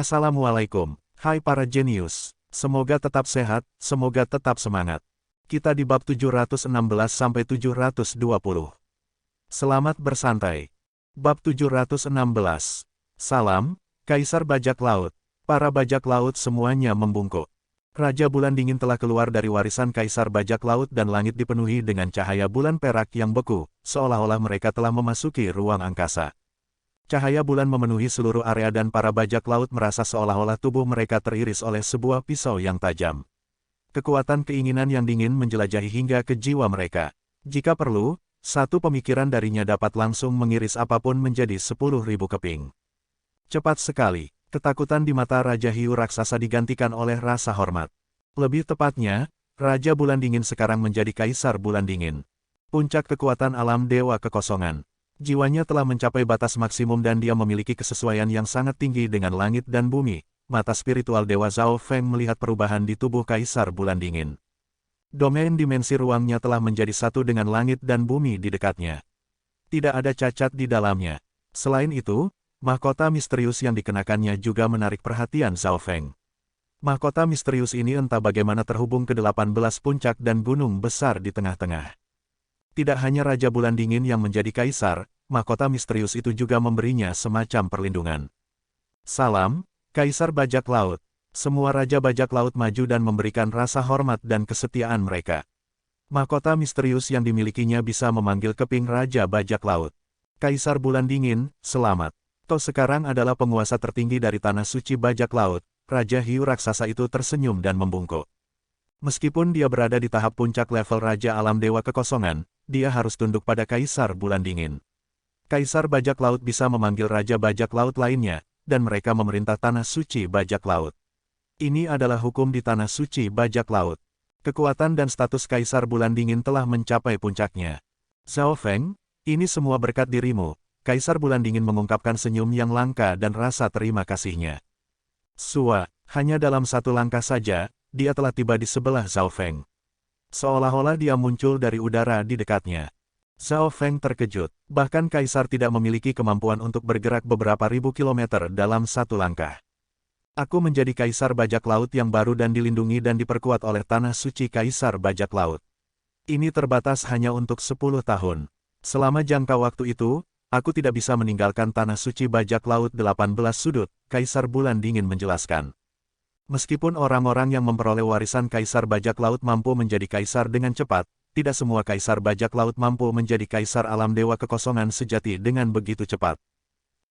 Assalamualaikum, hai para jenius. Semoga tetap sehat, semoga tetap semangat. Kita di bab 716-720. Selamat bersantai. Bab 716. Salam, Kaisar Bajak Laut. Para bajak laut semuanya membungkuk. Raja Bulan Dingin telah keluar dari warisan Kaisar Bajak Laut dan langit dipenuhi dengan cahaya bulan perak yang beku, seolah-olah mereka telah memasuki ruang angkasa. Cahaya bulan memenuhi seluruh area dan para bajak laut merasa seolah-olah tubuh mereka teriris oleh sebuah pisau yang tajam. Kekuatan keinginan yang dingin menjelajahi hingga ke jiwa mereka. Jika perlu, satu pemikiran darinya dapat langsung mengiris apapun menjadi 10.000 keping. Cepat sekali, ketakutan di mata Raja Hiu Raksasa digantikan oleh rasa hormat. Lebih tepatnya, Raja Bulan Dingin sekarang menjadi Kaisar Bulan Dingin. Puncak kekuatan alam Dewa Kekosongan. Jiwanya telah mencapai batas maksimum dan dia memiliki kesesuaian yang sangat tinggi dengan langit dan bumi. Mata spiritual Dewa Zhao Feng melihat perubahan di tubuh Kaisar Bulan Dingin. Domain dimensi ruangnya telah menjadi satu dengan langit dan bumi di dekatnya. Tidak ada cacat di dalamnya. Selain itu, mahkota misterius yang dikenakannya juga menarik perhatian Zhao Feng. Mahkota misterius ini entah bagaimana terhubung ke 18 puncak dan gunung besar di tengah-tengah. Tidak hanya Raja Bulan Dingin yang menjadi kaisar, mahkota misterius itu juga memberinya semacam perlindungan. Salam, Kaisar Bajak Laut. Semua Raja Bajak Laut maju dan memberikan rasa hormat dan kesetiaan mereka. Mahkota misterius yang dimilikinya bisa memanggil keping Raja Bajak Laut. Kaisar Bulan Dingin, selamat. Kau sekarang adalah penguasa tertinggi dari Tanah Suci Bajak Laut. Raja Hiu Raksasa itu tersenyum dan membungkuk. Meskipun dia berada di tahap puncak level Raja Alam Dewa Kekosongan, dia harus tunduk pada Kaisar Bulan Dingin. Kaisar Bajak Laut bisa memanggil Raja Bajak Laut lainnya, dan mereka memerintah Tanah Suci Bajak Laut. Ini adalah hukum di Tanah Suci Bajak Laut. Kekuatan dan status Kaisar Bulan Dingin telah mencapai puncaknya. Zhao Feng, ini semua berkat dirimu. Kaisar Bulan Dingin mengungkapkan senyum yang langka dan rasa terima kasihnya. Sua, hanya dalam satu langkah saja, dia telah tiba di sebelah Zhao Feng. Seolah-olah dia muncul dari udara di dekatnya. Zhao Feng terkejut, bahkan Kaisar tidak memiliki kemampuan untuk bergerak beberapa ribu kilometer dalam satu langkah. Aku menjadi Kaisar Bajak Laut yang baru dan dilindungi dan diperkuat oleh Tanah Suci Kaisar Bajak Laut. Ini terbatas hanya untuk 10 tahun. Selama jangka waktu itu, aku tidak bisa meninggalkan Tanah Suci Bajak Laut 18 sudut, Kaisar Bulan Dingin menjelaskan. Meskipun orang-orang yang memperoleh warisan Kaisar Bajak Laut mampu menjadi kaisar dengan cepat, tidak semua Kaisar Bajak Laut mampu menjadi Kaisar Alam Dewa Kekosongan sejati dengan begitu cepat.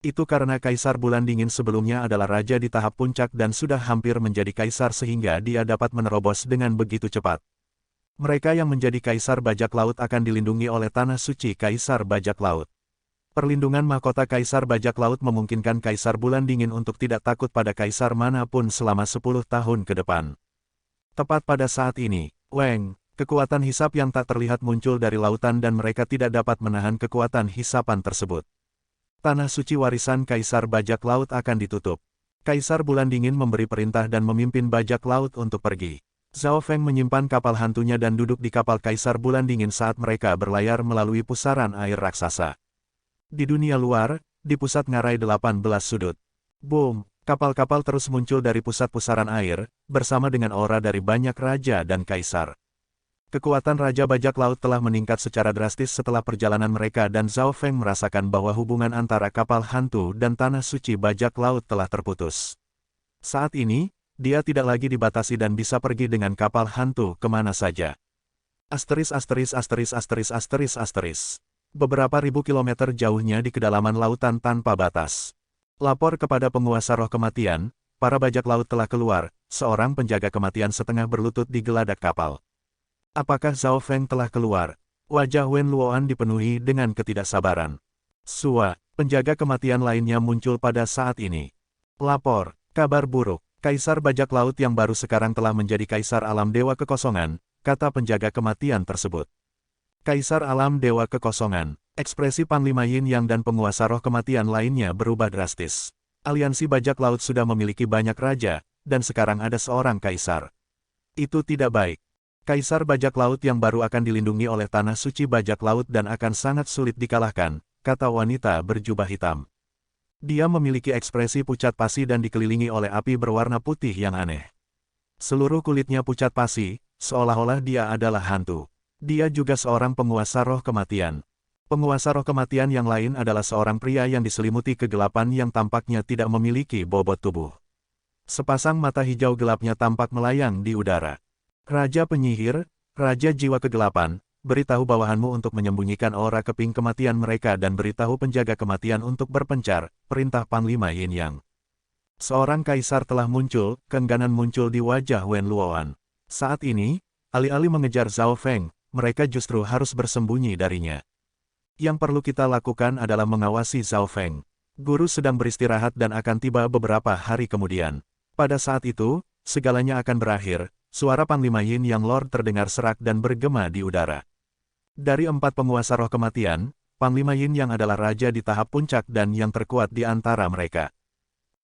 Itu karena Kaisar Bulan Dingin sebelumnya adalah raja di tahap puncak dan sudah hampir menjadi kaisar sehingga dia dapat menerobos dengan begitu cepat. Mereka yang menjadi Kaisar Bajak Laut akan dilindungi oleh Tanah Suci Kaisar Bajak Laut. Perlindungan mahkota Kaisar Bajak Laut memungkinkan Kaisar Bulan Dingin untuk tidak takut pada kaisar manapun selama 10 tahun ke depan. Tepat pada saat ini, Weng, kekuatan hisap yang tak terlihat muncul dari lautan dan mereka tidak dapat menahan kekuatan hisapan tersebut. Tanah Suci warisan Kaisar Bajak Laut akan ditutup. Kaisar Bulan Dingin memberi perintah dan memimpin Bajak Laut untuk pergi. Zhao Feng menyimpan kapal hantunya dan duduk di kapal Kaisar Bulan Dingin saat mereka berlayar melalui pusaran air raksasa. Di dunia luar, di pusat ngarai 18 sudut. Boom, kapal-kapal terus muncul dari pusat pusaran air, bersama dengan aura dari banyak raja dan kaisar. Kekuatan Raja Bajak Laut telah meningkat secara drastis setelah perjalanan mereka dan Zhao Feng merasakan bahwa hubungan antara kapal hantu dan Tanah Suci Bajak Laut telah terputus. Saat ini, dia tidak lagi dibatasi dan bisa pergi dengan kapal hantu kemana saja. Beberapa ribu kilometer jauhnya di kedalaman lautan tanpa batas. Lapor kepada penguasa roh kematian, para bajak laut telah keluar, seorang penjaga kematian setengah berlutut di geladak kapal. Apakah Zhao Feng telah keluar? Wajah Wen Luoan dipenuhi dengan ketidaksabaran. Sua, penjaga kematian lainnya muncul pada saat ini. Lapor, kabar buruk, Kaisar Bajak Laut yang baru sekarang telah menjadi Kaisar Alam Dewa Kekosongan, kata penjaga kematian tersebut. Kaisar Alam Dewa Kekosongan, ekspresi Panglima Yin Yang dan penguasa roh kematian lainnya berubah drastis. Aliansi Bajak Laut sudah memiliki banyak raja, dan sekarang ada seorang kaisar. Itu tidak baik. Kaisar Bajak Laut yang baru akan dilindungi oleh Tanah Suci Bajak Laut dan akan sangat sulit dikalahkan, kata wanita berjubah hitam. Dia memiliki ekspresi pucat pasi dan dikelilingi oleh api berwarna putih yang aneh. Seluruh kulitnya pucat pasi, seolah-olah dia adalah hantu. Dia juga seorang penguasa roh kematian. Penguasa roh kematian yang lain adalah seorang pria yang diselimuti kegelapan yang tampaknya tidak memiliki bobot tubuh. Sepasang mata hijau gelapnya tampak melayang di udara. Raja penyihir, Raja jiwa kegelapan, beritahu bawahanmu untuk menyembunyikan aura keping kematian mereka dan beritahu penjaga kematian untuk berpencar, perintah Panglima Yin Yang. Seorang kaisar telah muncul, keengganan muncul di wajah Wen Luoan. Saat ini, alih-alih mengejar Zhao Feng, mereka justru harus bersembunyi darinya. Yang perlu kita lakukan adalah mengawasi Zhao Feng. Guru sedang beristirahat dan akan tiba beberapa hari kemudian. Pada saat itu, segalanya akan berakhir. Suara Panglima Yin Yang Lord terdengar serak dan bergema di udara. Dari 4 penguasa roh kematian, Panglima Yin Yang adalah raja di tahap puncak dan yang terkuat di antara mereka.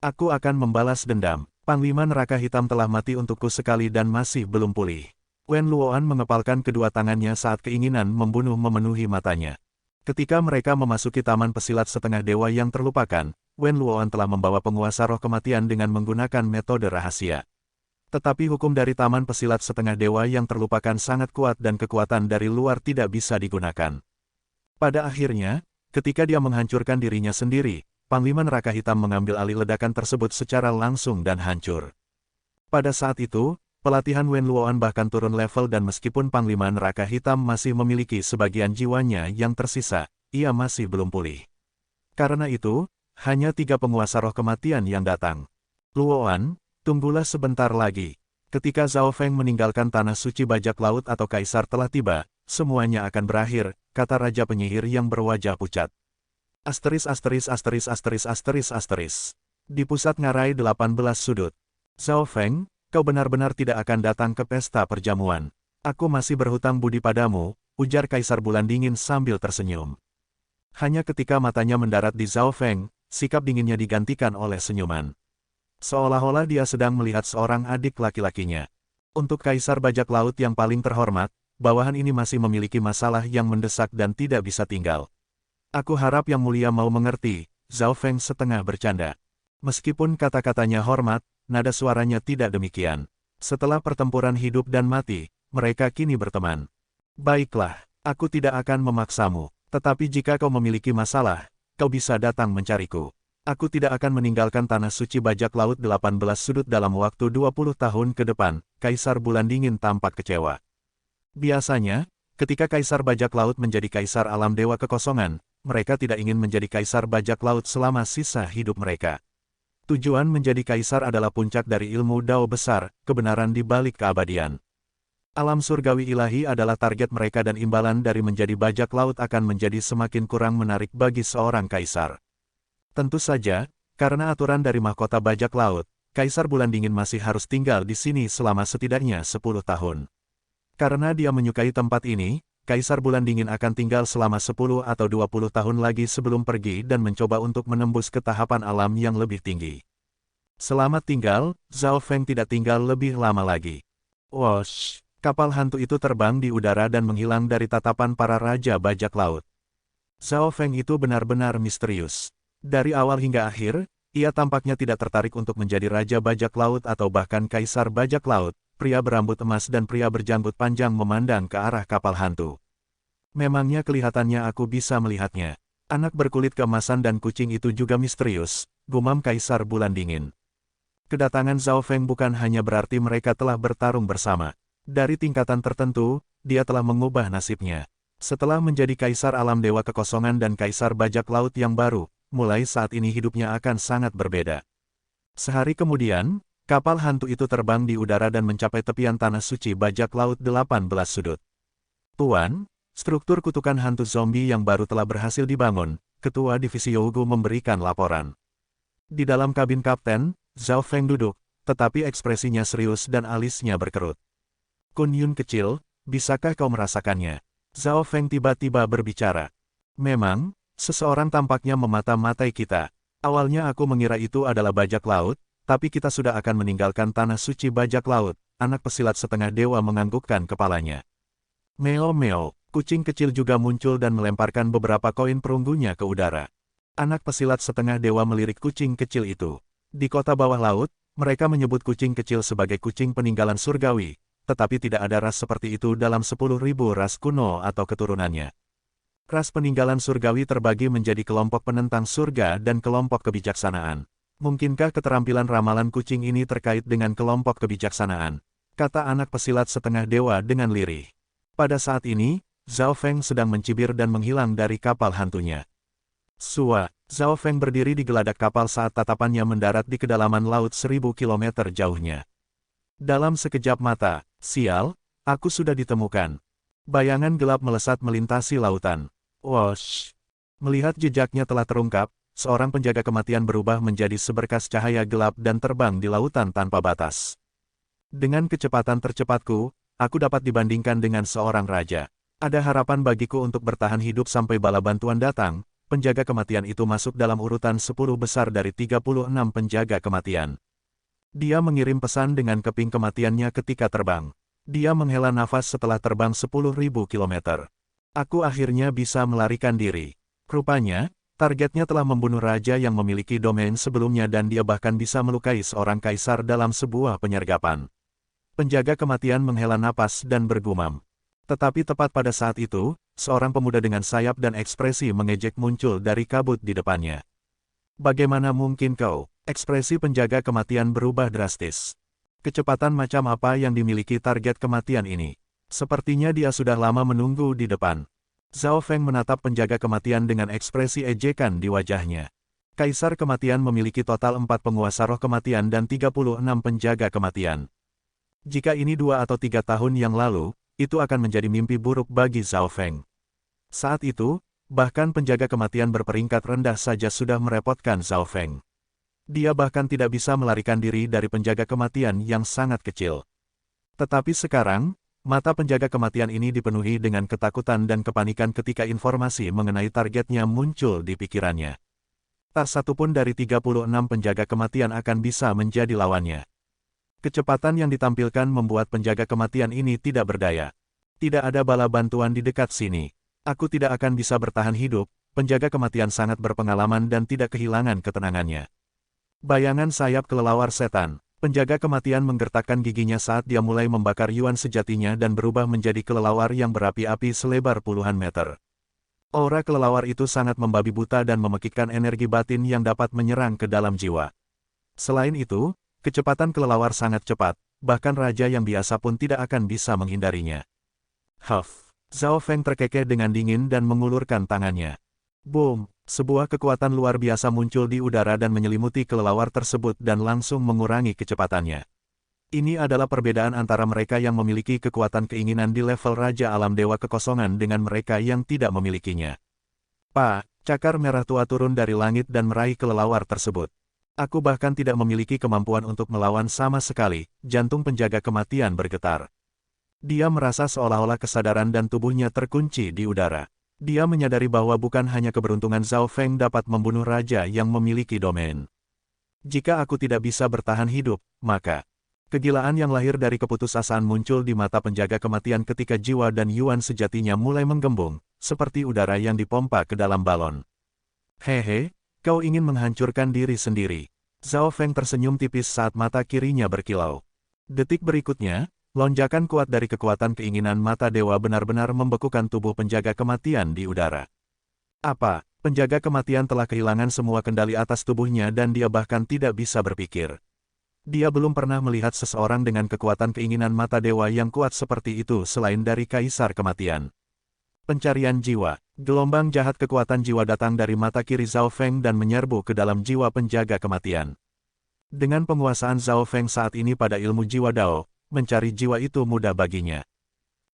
Aku akan membalas dendam. Panglima neraka hitam telah mati untukku sekali dan masih belum pulih. Wen Luoan mengepalkan kedua tangannya saat keinginan membunuh memenuhi matanya. Ketika mereka memasuki taman pesilat setengah dewa yang terlupakan, Wen Luoan telah membawa penguasa roh kematian dengan menggunakan metode rahasia. Tetapi hukum dari taman pesilat setengah dewa yang terlupakan sangat kuat dan kekuatan dari luar tidak bisa digunakan. Pada akhirnya, ketika dia menghancurkan dirinya sendiri, Panglima Neraka Hitam mengambil alih ledakan tersebut secara langsung dan hancur. Pada saat itu, pelatihan Wen Luoan bahkan turun level dan meskipun Panglima Neraka Hitam masih memiliki sebagian jiwanya yang tersisa, ia masih belum pulih. Karena itu, hanya 3 penguasa roh kematian yang datang. Luoan, tunggulah sebentar lagi. Ketika Zhao Feng meninggalkan tanah suci bajak laut atau kaisar telah tiba, semuanya akan berakhir, kata Raja Penyihir yang berwajah pucat. ************************************************************************************************************************************************************************************** Zhao Feng, kau benar-benar tidak akan datang ke pesta perjamuan. Aku masih berhutang budi padamu, ujar Kaisar Bulan Dingin sambil tersenyum. Hanya ketika matanya mendarat di Zhao Feng, sikap dinginnya digantikan oleh senyuman. Seolah-olah dia sedang melihat seorang adik laki-lakinya. Untuk Kaisar Bajak Laut yang paling terhormat, bawahan ini masih memiliki masalah yang mendesak dan tidak bisa tinggal. Aku harap Yang Mulia mau mengerti, Zhao Feng setengah bercanda. Meskipun kata-katanya hormat, nada suaranya tidak demikian. Setelah pertempuran hidup dan mati, mereka kini berteman. Baiklah, aku tidak akan memaksamu, tetapi jika kau memiliki masalah, kau bisa datang mencariku. Aku tidak akan meninggalkan tanah suci bajak laut 18 sudut dalam waktu 20 tahun ke depan, Kaisar Bulan Dingin tampak kecewa. Biasanya, ketika Kaisar Bajak Laut menjadi Kaisar Alam Dewa Kekosongan, mereka tidak ingin menjadi Kaisar Bajak Laut selama sisa hidup mereka. Tujuan menjadi kaisar adalah puncak dari ilmu Dao besar, kebenaran di balik keabadian. Alam surgawi ilahi adalah target mereka dan imbalan dari menjadi bajak laut akan menjadi semakin kurang menarik bagi seorang kaisar. Tentu saja, karena aturan dari mahkota bajak laut, Kaisar Bulan Dingin masih harus tinggal di sini selama setidaknya 10 tahun. Karena dia menyukai tempat ini, Kaisar Bulan Dingin akan tinggal selama 10 atau 20 tahun lagi sebelum pergi dan mencoba untuk menembus ke tahapan alam yang lebih tinggi. Selamat tinggal, Zhao Feng tidak tinggal lebih lama lagi. Wosh, kapal hantu itu terbang di udara dan menghilang dari tatapan para raja bajak laut. Zhao Feng itu benar-benar misterius. Dari awal hingga akhir, ia tampaknya tidak tertarik untuk menjadi raja bajak laut atau bahkan kaisar bajak laut. Pria berambut emas dan pria berjanggut panjang memandang ke arah kapal hantu. Memangnya kelihatannya aku bisa melihatnya. Anak berkulit keemasan dan kucing itu juga misterius, gumam Kaisar Bulan Dingin. Kedatangan Zhao Feng bukan hanya berarti mereka telah bertarung bersama. Dari tingkatan tertentu, dia telah mengubah nasibnya. Setelah menjadi Kaisar Alam Dewa Kekosongan dan Kaisar Bajak Laut yang baru, mulai saat ini hidupnya akan sangat berbeda. Sehari kemudian, kapal hantu itu terbang di udara dan mencapai tepian tanah suci bajak laut 18 sudut. Tuan, struktur kutukan hantu zombie yang baru telah berhasil dibangun, Ketua Divisi Yougu memberikan laporan. Di dalam kabin kapten, Zhao Feng duduk, tetapi ekspresinya serius dan alisnya berkerut. Kun Yun kecil, bisakah kau merasakannya? Zhao Feng tiba-tiba berbicara. Memang, seseorang tampaknya memata-matai kita. Awalnya aku mengira itu adalah bajak laut, tapi kita sudah akan meninggalkan tanah suci bajak laut, anak pesilat setengah dewa menganggukkan kepalanya. Meo-meo, kucing kecil juga muncul dan melemparkan beberapa koin perunggunya ke udara. Anak pesilat setengah dewa melirik kucing kecil itu. Di kota bawah laut, mereka menyebut kucing kecil sebagai kucing peninggalan surgawi, tetapi tidak ada ras seperti itu dalam 10.000 ras kuno atau keturunannya. Ras peninggalan surgawi terbagi menjadi kelompok penentang surga dan kelompok kebijaksanaan. Mungkinkah keterampilan ramalan kucing ini terkait dengan kelompok kebijaksanaan? Kata anak pesilat setengah dewa dengan lirih. Pada saat ini, Zhao Feng sedang mencibir dan menghilang dari kapal hantunya. Zhao Feng berdiri di geladak kapal saat tatapannya mendarat di kedalaman laut 1000 km jauhnya. Dalam sekejap mata, sial, aku sudah ditemukan. Bayangan gelap melesat melintasi lautan. Wosh! Melihat jejaknya telah terungkap, seorang penjaga kematian berubah menjadi seberkas cahaya gelap dan terbang di lautan tanpa batas. Dengan kecepatan tercepatku, aku dapat dibandingkan dengan seorang raja. Ada harapan bagiku untuk bertahan hidup sampai bala bantuan datang. Penjaga kematian itu masuk dalam urutan 10 besar dari 36 penjaga kematian. Dia mengirim pesan dengan keping kematiannya ketika terbang. Dia menghela nafas setelah terbang 10.000 km. Aku akhirnya bisa melarikan diri. Rupanya, targetnya telah membunuh raja yang memiliki domain sebelumnya dan dia bahkan bisa melukai seorang kaisar dalam sebuah penyergapan. Penjaga kematian menghela napas dan bergumam. Tetapi tepat pada saat itu, seorang pemuda dengan sayap dan ekspresi mengejek muncul dari kabut di depannya. Bagaimana mungkin kau? Ekspresi penjaga kematian berubah drastis. Kecepatan macam apa yang dimiliki target kematian ini? Sepertinya dia sudah lama menunggu di depan. Zhao Feng menatap penjaga kematian dengan ekspresi ejekan di wajahnya. Kaisar kematian memiliki total 4 penguasa roh kematian dan 36 penjaga kematian. Jika ini 2 atau 3 tahun yang lalu, itu akan menjadi mimpi buruk bagi Zhao Feng. Saat itu, bahkan penjaga kematian berperingkat rendah saja sudah merepotkan Zhao Feng. Dia bahkan tidak bisa melarikan diri dari penjaga kematian yang sangat kecil. Tetapi sekarang, mata penjaga kematian ini dipenuhi dengan ketakutan dan kepanikan ketika informasi mengenai targetnya muncul di pikirannya. Tak satu pun dari 36 penjaga kematian akan bisa menjadi lawannya. Kecepatan yang ditampilkan membuat penjaga kematian ini tidak berdaya. Tidak ada bala bantuan di dekat sini. Aku tidak akan bisa bertahan hidup. Penjaga kematian sangat berpengalaman dan tidak kehilangan ketenangannya. Bayangan sayap kelelawar setan. Penjaga kematian menggertakkan giginya saat dia mulai membakar yuan sejatinya dan berubah menjadi kelelawar yang berapi-api selebar puluhan meter. Aura kelelawar itu sangat membabi buta dan memekikkan energi batin yang dapat menyerang ke dalam jiwa. Selain itu, kecepatan kelelawar sangat cepat, bahkan raja yang biasa pun tidak akan bisa menghindarinya. Huff! Zhao Feng terkekeh dengan dingin dan mengulurkan tangannya. Boom! Sebuah kekuatan luar biasa muncul di udara dan menyelimuti kelelawar tersebut dan langsung mengurangi kecepatannya. Ini adalah perbedaan antara mereka yang memiliki kekuatan keinginan di level Raja Alam Dewa Kekosongan dengan mereka yang tidak memilikinya. Pak, cakar merah tua turun dari langit dan meraih kelelawar tersebut. Aku bahkan tidak memiliki kemampuan untuk melawan sama sekali, jantung penjaga kematian bergetar. Dia merasa seolah-olah kesadaran dan tubuhnya terkunci di udara. Dia menyadari bahwa bukan hanya keberuntungan Zhao Feng dapat membunuh raja yang memiliki domain. Jika aku tidak bisa bertahan hidup, maka kegilaan yang lahir dari keputusasaan muncul di mata penjaga kematian ketika jiwa dan yuan sejatinya mulai menggembung, seperti udara yang dipompa ke dalam balon. Hehe. Kau ingin menghancurkan diri sendiri. Zhao Feng tersenyum tipis saat mata kirinya berkilau. Detik berikutnya, lonjakan kuat dari kekuatan keinginan mata dewa benar-benar membekukan tubuh penjaga kematian di udara. Apa? Penjaga kematian telah kehilangan semua kendali atas tubuhnya dan dia bahkan tidak bisa berpikir. Dia belum pernah melihat seseorang dengan kekuatan keinginan mata dewa yang kuat seperti itu selain dari Kaisar Kematian. Pencarian jiwa. Gelombang jahat kekuatan jiwa datang dari mata kiri Zhao Feng dan menyerbu ke dalam jiwa penjaga kematian. Dengan penguasaan Zhao Feng saat ini pada ilmu jiwa Dao, mencari jiwa itu mudah baginya.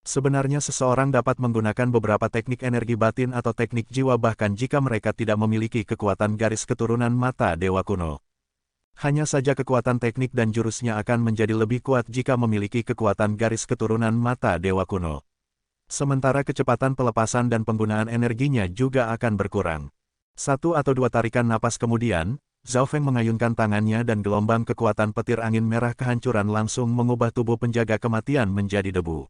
Sebenarnya seseorang dapat menggunakan beberapa teknik energi batin atau teknik jiwa bahkan jika mereka tidak memiliki kekuatan garis keturunan mata dewa kuno. Hanya saja kekuatan teknik dan jurusnya akan menjadi lebih kuat jika memiliki kekuatan garis keturunan mata dewa kuno. Sementara kecepatan pelepasan dan penggunaan energinya juga akan berkurang. 1 atau 2 tarikan napas kemudian, Zhao Feng mengayunkan tangannya dan gelombang kekuatan petir angin merah kehancuran langsung mengubah tubuh penjaga kematian menjadi debu.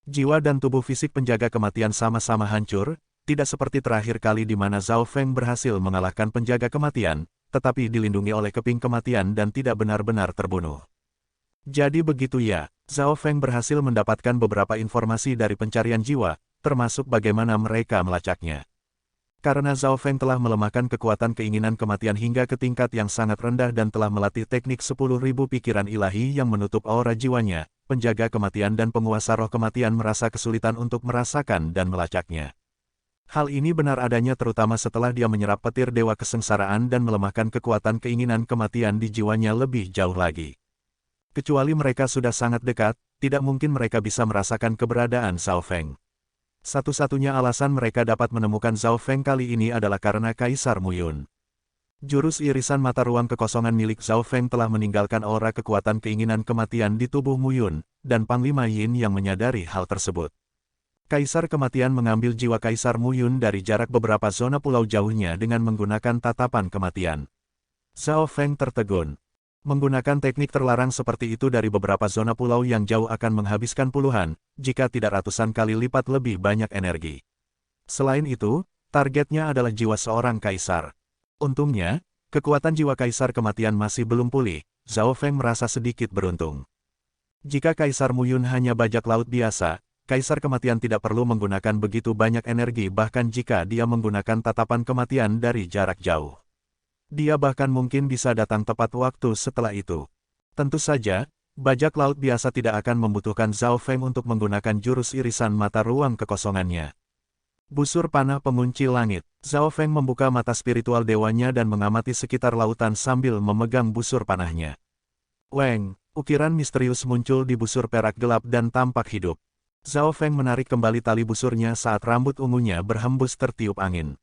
Jiwa dan tubuh fisik penjaga kematian sama-sama hancur, tidak seperti terakhir kali di mana Zhao Feng berhasil mengalahkan penjaga kematian, tetapi dilindungi oleh keping kematian dan tidak benar-benar terbunuh. Jadi begitu ya, Zhao Feng berhasil mendapatkan beberapa informasi dari pencarian jiwa, termasuk bagaimana mereka melacaknya. Karena Zhao Feng telah melemahkan kekuatan keinginan kematian hingga ke tingkat yang sangat rendah dan telah melatih teknik 10.000 pikiran ilahi yang menutup aura jiwanya, penjaga kematian dan penguasa roh kematian merasa kesulitan untuk merasakan dan melacaknya. Hal ini benar adanya terutama setelah dia menyerap petir dewa kesengsaraan dan melemahkan kekuatan keinginan kematian di jiwanya lebih jauh lagi. Kecuali mereka sudah sangat dekat, tidak mungkin mereka bisa merasakan keberadaan Zhao Feng. Satu-satunya alasan mereka dapat menemukan Zhao Feng kali ini adalah karena Kaisar Mu Yun. Jurus irisan mata ruang kekosongan milik Zhao Feng telah meninggalkan aura kekuatan keinginan kematian di tubuh Mu Yun, dan Panglima Yin yang menyadari hal tersebut. Kaisar kematian mengambil jiwa Kaisar Mu Yun dari jarak beberapa zona pulau jauhnya dengan menggunakan tatapan kematian. Zhao Feng tertegun. Menggunakan teknik terlarang seperti itu dari beberapa zona pulau yang jauh akan menghabiskan puluhan, jika tidak ratusan kali lipat lebih banyak energi. Selain itu, targetnya adalah jiwa seorang kaisar. Untungnya, kekuatan jiwa kaisar kematian masih belum pulih, Zhao Feng merasa sedikit beruntung. Jika Kaisar Mu Yun hanya bajak laut biasa, Kaisar kematian tidak perlu menggunakan begitu banyak energi bahkan jika dia menggunakan tatapan kematian dari jarak jauh. Dia bahkan mungkin bisa datang tepat waktu setelah itu. Tentu saja, bajak laut biasa tidak akan membutuhkan Zhao Feng untuk menggunakan jurus irisan mata ruang kekosongannya. Busur panah pengunci langit. Zhao Feng membuka mata spiritual dewanya dan mengamati sekitar lautan sambil memegang busur panahnya. Weng, ukiran misterius muncul di busur perak gelap dan tampak hidup. Zhao Feng menarik kembali tali busurnya saat rambut ungunya berhembus tertiup angin.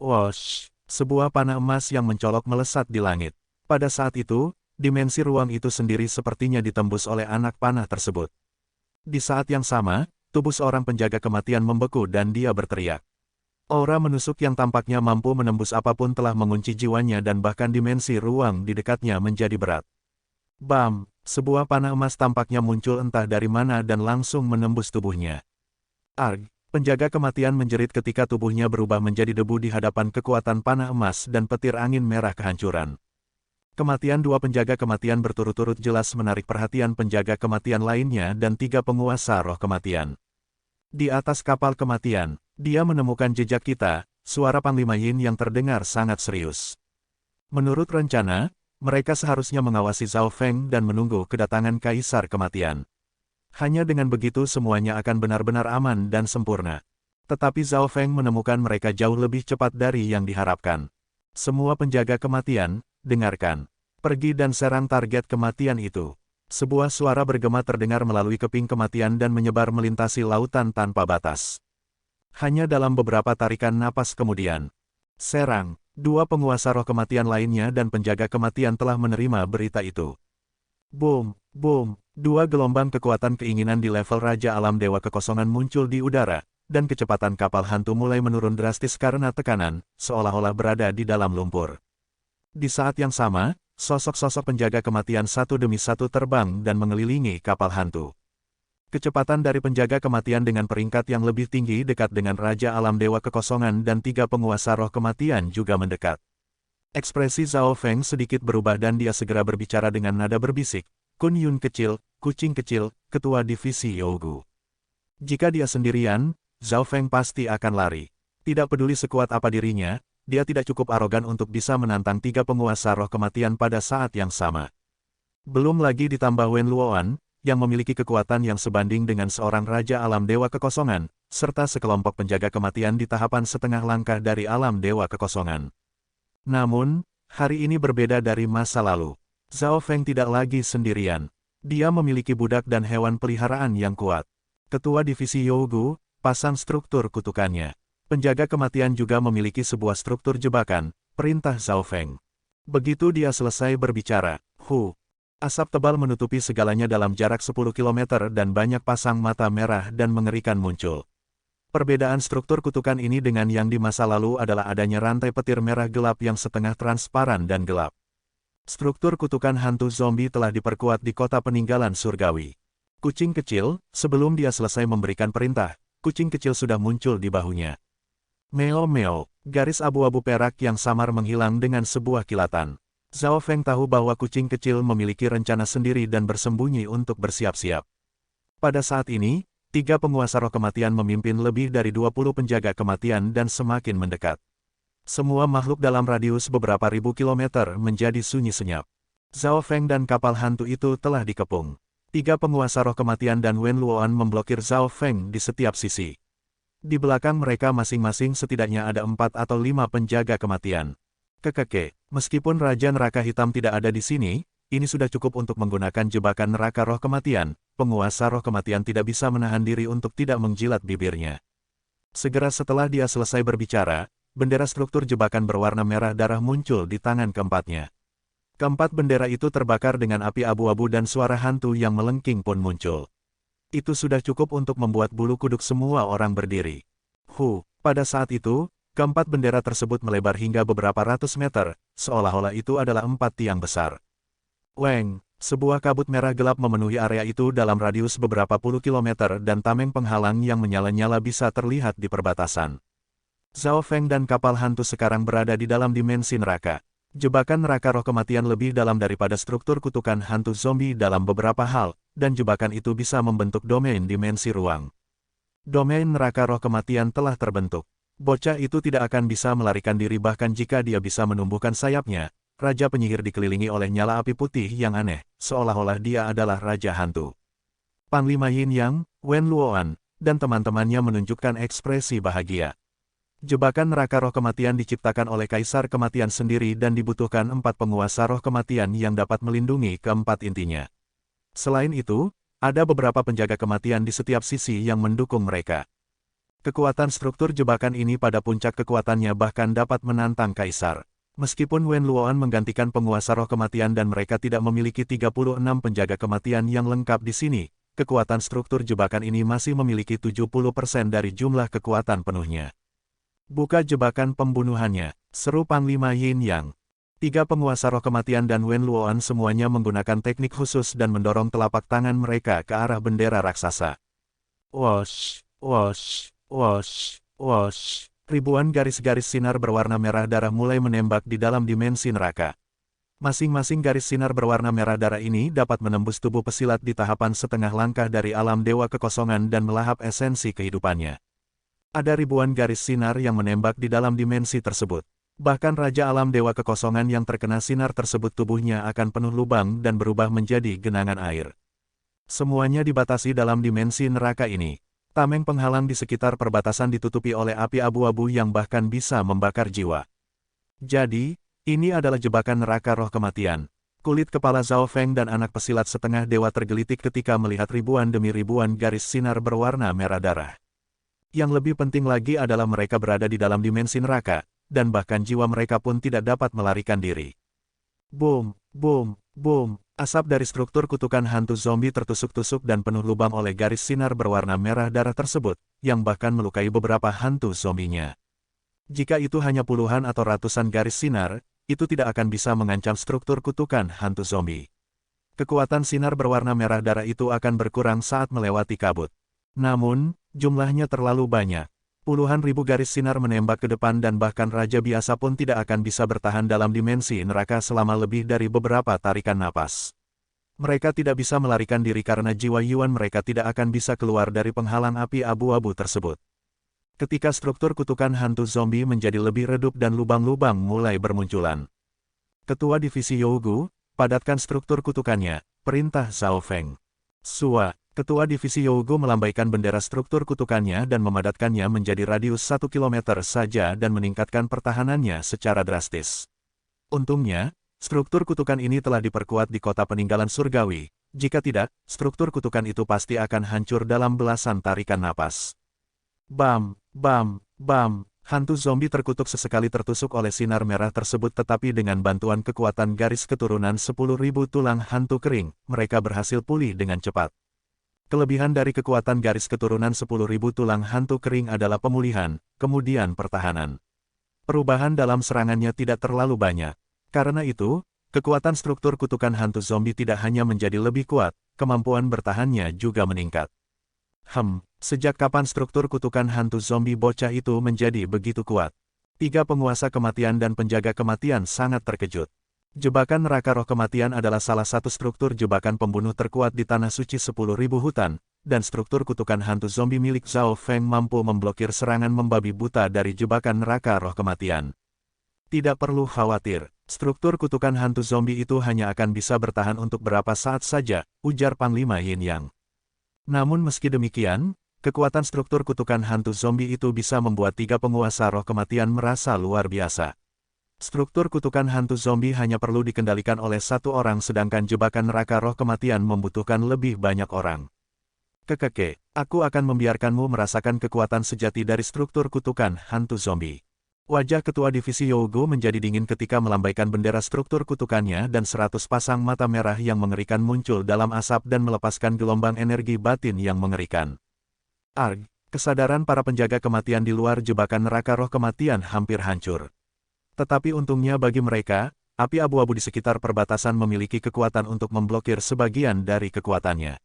Wosh! Sebuah panah emas yang mencolok melesat di langit. Pada saat itu, dimensi ruang itu sendiri sepertinya ditembus oleh anak panah tersebut. Di saat yang sama, tubuh seorang penjaga kematian membeku dan dia berteriak. Aura menusuk yang tampaknya mampu menembus apapun telah mengunci jiwanya dan bahkan dimensi ruang di dekatnya menjadi berat. Bam! Sebuah panah emas tampaknya muncul entah dari mana dan langsung menembus tubuhnya. Arg! Penjaga kematian menjerit ketika tubuhnya berubah menjadi debu di hadapan kekuatan panah emas dan petir angin merah kehancuran. Kematian dua penjaga kematian berturut-turut jelas menarik perhatian penjaga kematian lainnya dan tiga penguasa roh kematian. Di atas kapal kematian, dia menemukan jejak kita, suara Panglima Yin yang terdengar sangat serius. Menurut rencana, mereka seharusnya mengawasi Zhao Feng dan menunggu kedatangan Kaisar Kematian. Hanya dengan begitu semuanya akan benar-benar aman dan sempurna. Tetapi Zhao Feng menemukan mereka jauh lebih cepat dari yang diharapkan. Semua penjaga kematian, dengarkan. Pergi dan serang target kematian itu. Sebuah suara bergema terdengar melalui keping kematian dan menyebar melintasi lautan tanpa batas. Hanya dalam beberapa tarikan napas kemudian. Serang, dua penguasa roh kematian lainnya dan penjaga kematian telah menerima berita itu. Boom, boom. Dua gelombang kekuatan keinginan di level Raja Alam Dewa Kekosongan muncul di udara, dan kecepatan kapal hantu mulai menurun drastis karena tekanan, seolah-olah berada di dalam lumpur. Di saat yang sama, sosok-sosok penjaga kematian satu demi satu terbang dan mengelilingi kapal hantu. Kecepatan dari penjaga kematian dengan peringkat yang lebih tinggi dekat dengan Raja Alam Dewa Kekosongan dan tiga penguasa roh kematian juga mendekat. Ekspresi Zhao Feng sedikit berubah dan dia segera berbicara dengan nada berbisik. Kun Yun kecil, kucing kecil, ketua divisi Yougu. Jika dia sendirian, Zhao Feng pasti akan lari. Tidak peduli sekuat apa dirinya, dia tidak cukup arogan untuk bisa menantang tiga penguasa roh kematian pada saat yang sama. Belum lagi ditambah Wen Luoan, yang memiliki kekuatan yang sebanding dengan seorang Raja Alam Dewa Kekosongan, serta sekelompok penjaga kematian di tahapan setengah langkah dari Alam Dewa Kekosongan. Namun, hari ini berbeda dari masa lalu. Zhao Feng tidak lagi sendirian. Dia memiliki budak dan hewan peliharaan yang kuat. Ketua divisi Yougu, pasang struktur kutukannya. Penjaga kematian juga memiliki sebuah struktur jebakan, perintah Zhao Feng. Begitu dia selesai berbicara, asap tebal menutupi segalanya dalam jarak 10 km dan banyak pasang mata merah dan mengerikan muncul. Perbedaan struktur kutukan ini dengan yang di masa lalu adalah adanya rantai petir merah gelap yang setengah transparan dan gelap. Struktur kutukan hantu zombie telah diperkuat di kota peninggalan surgawi. Kucing kecil, sebelum dia selesai memberikan perintah, kucing kecil sudah muncul di bahunya. Meo-meo, garis abu-abu perak yang samar menghilang dengan sebuah kilatan. Zhao Feng tahu bahwa kucing kecil memiliki rencana sendiri dan bersembunyi untuk bersiap-siap. Pada saat ini, 3 penguasa roh kematian memimpin lebih dari 20 penjaga kematian dan semakin mendekat. Semua makhluk dalam radius beberapa ribu kilometer menjadi sunyi senyap. Zhao Feng dan kapal hantu itu telah dikepung. 3 penguasa roh kematian dan Wen Luoan memblokir Zhao Feng di setiap sisi. Di belakang mereka masing-masing setidaknya ada 4 atau 5 penjaga kematian. Kekeke, meskipun Raja Neraka Hitam tidak ada di sini, ini sudah cukup untuk menggunakan jebakan neraka roh kematian. Penguasa roh kematian tidak bisa menahan diri untuk tidak menjilat bibirnya. Segera setelah dia selesai berbicara, bendera struktur jebakan berwarna merah darah muncul di tangan keempatnya. Keempat bendera itu terbakar dengan api abu-abu dan suara hantu yang melengking pun muncul. Itu sudah cukup untuk membuat bulu kuduk semua orang berdiri. Pada saat itu, keempat bendera tersebut melebar hingga beberapa ratus meter, seolah-olah itu adalah 4 tiang besar. Weng, sebuah kabut merah gelap memenuhi area itu dalam radius beberapa puluh kilometer dan tameng penghalang yang menyala-nyala bisa terlihat di perbatasan. Zhao Feng dan kapal hantu sekarang berada di dalam dimensi neraka. Jebakan neraka roh kematian lebih dalam daripada struktur kutukan hantu zombie dalam beberapa hal, dan jebakan itu bisa membentuk domain dimensi ruang. Domain neraka roh kematian telah terbentuk. Bocah itu tidak akan bisa melarikan diri bahkan jika dia bisa menumbuhkan sayapnya. Raja penyihir dikelilingi oleh nyala api putih yang aneh, seolah-olah dia adalah raja hantu. Panglima Yin Yang, Wen Luoan, dan teman-temannya menunjukkan ekspresi bahagia. Jebakan neraka roh kematian diciptakan oleh Kaisar Kematian sendiri dan dibutuhkan 4 penguasa roh kematian yang dapat melindungi keempat intinya. Selain itu, ada beberapa penjaga kematian di setiap sisi yang mendukung mereka. Kekuatan struktur jebakan ini pada puncak kekuatannya bahkan dapat menantang Kaisar. Meskipun Wen Luoan menggantikan penguasa roh kematian dan mereka tidak memiliki 36 penjaga kematian yang lengkap di sini, kekuatan struktur jebakan ini masih memiliki 70% dari jumlah kekuatan penuhnya. Buka jebakan pembunuhannya, seru Panglima Yin Yang. 3 penguasa roh kematian dan Wen Luoan semuanya menggunakan teknik khusus dan mendorong telapak tangan mereka ke arah bendera raksasa. Wosh, wosh, wosh, wosh. Ribuan garis-garis sinar berwarna merah darah mulai menembak di dalam dimensi neraka. Masing-masing garis sinar berwarna merah darah ini dapat menembus tubuh pesilat di tahapan setengah langkah dari alam dewa kekosongan dan melahap esensi kehidupannya. Ada ribuan garis sinar yang menembak di dalam dimensi tersebut. Bahkan Raja Alam Dewa Kekosongan yang terkena sinar tersebut tubuhnya akan penuh lubang dan berubah menjadi genangan air. Semuanya dibatasi dalam dimensi neraka ini. Tameng penghalang di sekitar perbatasan ditutupi oleh api abu-abu yang bahkan bisa membakar jiwa. Jadi, ini adalah jebakan neraka roh kematian. Kulit kepala Zhao Feng dan anak pesilat setengah dewa tergelitik ketika melihat ribuan demi ribuan garis sinar berwarna merah darah. Yang lebih penting lagi adalah mereka berada di dalam dimensi neraka, dan bahkan jiwa mereka pun tidak dapat melarikan diri. Boom, boom, boom. Asap dari struktur kutukan hantu zombie tertusuk-tusuk dan penuh lubang oleh garis sinar berwarna merah darah tersebut, yang bahkan melukai beberapa hantu zombinya. Jika itu hanya puluhan atau ratusan garis sinar, itu tidak akan bisa mengancam struktur kutukan hantu zombie. Kekuatan sinar berwarna merah darah itu akan berkurang saat melewati kabut. Namun, jumlahnya terlalu banyak. Puluhan ribu garis sinar menembak ke depan dan bahkan raja biasa pun tidak akan bisa bertahan dalam dimensi neraka selama lebih dari beberapa tarikan napas. Mereka tidak bisa melarikan diri karena jiwa Yuan mereka tidak akan bisa keluar dari penghalang api abu-abu tersebut. Ketika struktur kutukan hantu zombie menjadi lebih redup dan lubang-lubang mulai bermunculan. Ketua Divisi Yougu, padatkan struktur kutukannya, perintah Zhao Feng. Ketua Divisi Yougu melambaikan bendera struktur kutukannya dan memadatkannya menjadi radius 1 km saja dan meningkatkan pertahanannya secara drastis. Untungnya, struktur kutukan ini telah diperkuat di kota peninggalan surgawi. Jika tidak, struktur kutukan itu pasti akan hancur dalam belasan tarikan napas. Bam, bam, bam. Hantu zombie terkutuk sesekali tertusuk oleh sinar merah tersebut tetapi dengan bantuan kekuatan garis keturunan 10.000 tulang hantu kering, mereka berhasil pulih dengan cepat. Kelebihan dari kekuatan garis keturunan 10.000 tulang hantu kering adalah pemulihan, kemudian pertahanan. Perubahan dalam serangannya tidak terlalu banyak. Karena itu, kekuatan struktur kutukan hantu zombie tidak hanya menjadi lebih kuat, kemampuan bertahannya juga meningkat. Sejak kapan struktur kutukan hantu zombie bocah itu menjadi begitu kuat? Tiga penguasa kematian dan penjaga kematian sangat terkejut. Jebakan neraka roh kematian adalah salah satu struktur jebakan pembunuh terkuat di Tanah Suci 10.000 hutan, dan struktur kutukan hantu zombie milik Zhao Feng mampu memblokir serangan membabi buta dari jebakan neraka roh kematian. Tidak perlu khawatir, struktur kutukan hantu zombie itu hanya akan bisa bertahan untuk berapa saat saja, ujar Panglima Yin Yang. Namun meski demikian, kekuatan struktur kutukan hantu zombie itu bisa membuat tiga penguasa roh kematian merasa luar biasa. Struktur kutukan hantu zombie hanya perlu dikendalikan oleh satu orang sedangkan jebakan neraka roh kematian membutuhkan lebih banyak orang. Kekeke, aku akan membiarkanmu merasakan kekuatan sejati dari struktur kutukan hantu zombie. Wajah Ketua Divisi Yougu menjadi dingin ketika melambaikan bendera struktur kutukannya dan 100 pasang mata merah yang mengerikan muncul dalam asap dan melepaskan gelombang energi batin yang mengerikan. Arg, kesadaran para penjaga kematian di luar jebakan neraka roh kematian hampir hancur. Tetapi untungnya bagi mereka, api abu-abu di sekitar perbatasan memiliki kekuatan untuk memblokir sebagian dari kekuatannya.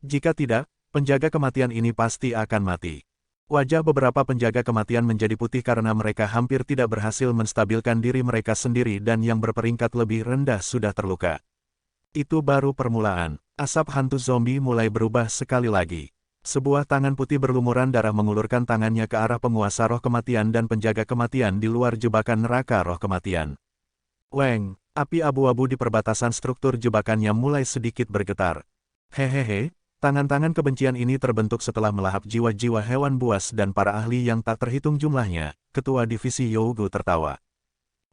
Jika tidak, penjaga kematian ini pasti akan mati. Wajah beberapa penjaga kematian menjadi putih karena mereka hampir tidak berhasil menstabilkan diri mereka sendiri dan yang berperingkat lebih rendah sudah terluka. Itu baru permulaan, asap hantu zombie mulai berubah sekali lagi. Sebuah tangan putih berlumuran darah mengulurkan tangannya ke arah penguasa roh kematian dan penjaga kematian di luar jebakan neraka roh kematian. Weng, api abu-abu di perbatasan struktur jebakannya mulai sedikit bergetar. Hehehe, tangan-tangan kebencian ini terbentuk setelah melahap jiwa-jiwa hewan buas dan para ahli yang tak terhitung jumlahnya, Ketua Divisi Yougu tertawa.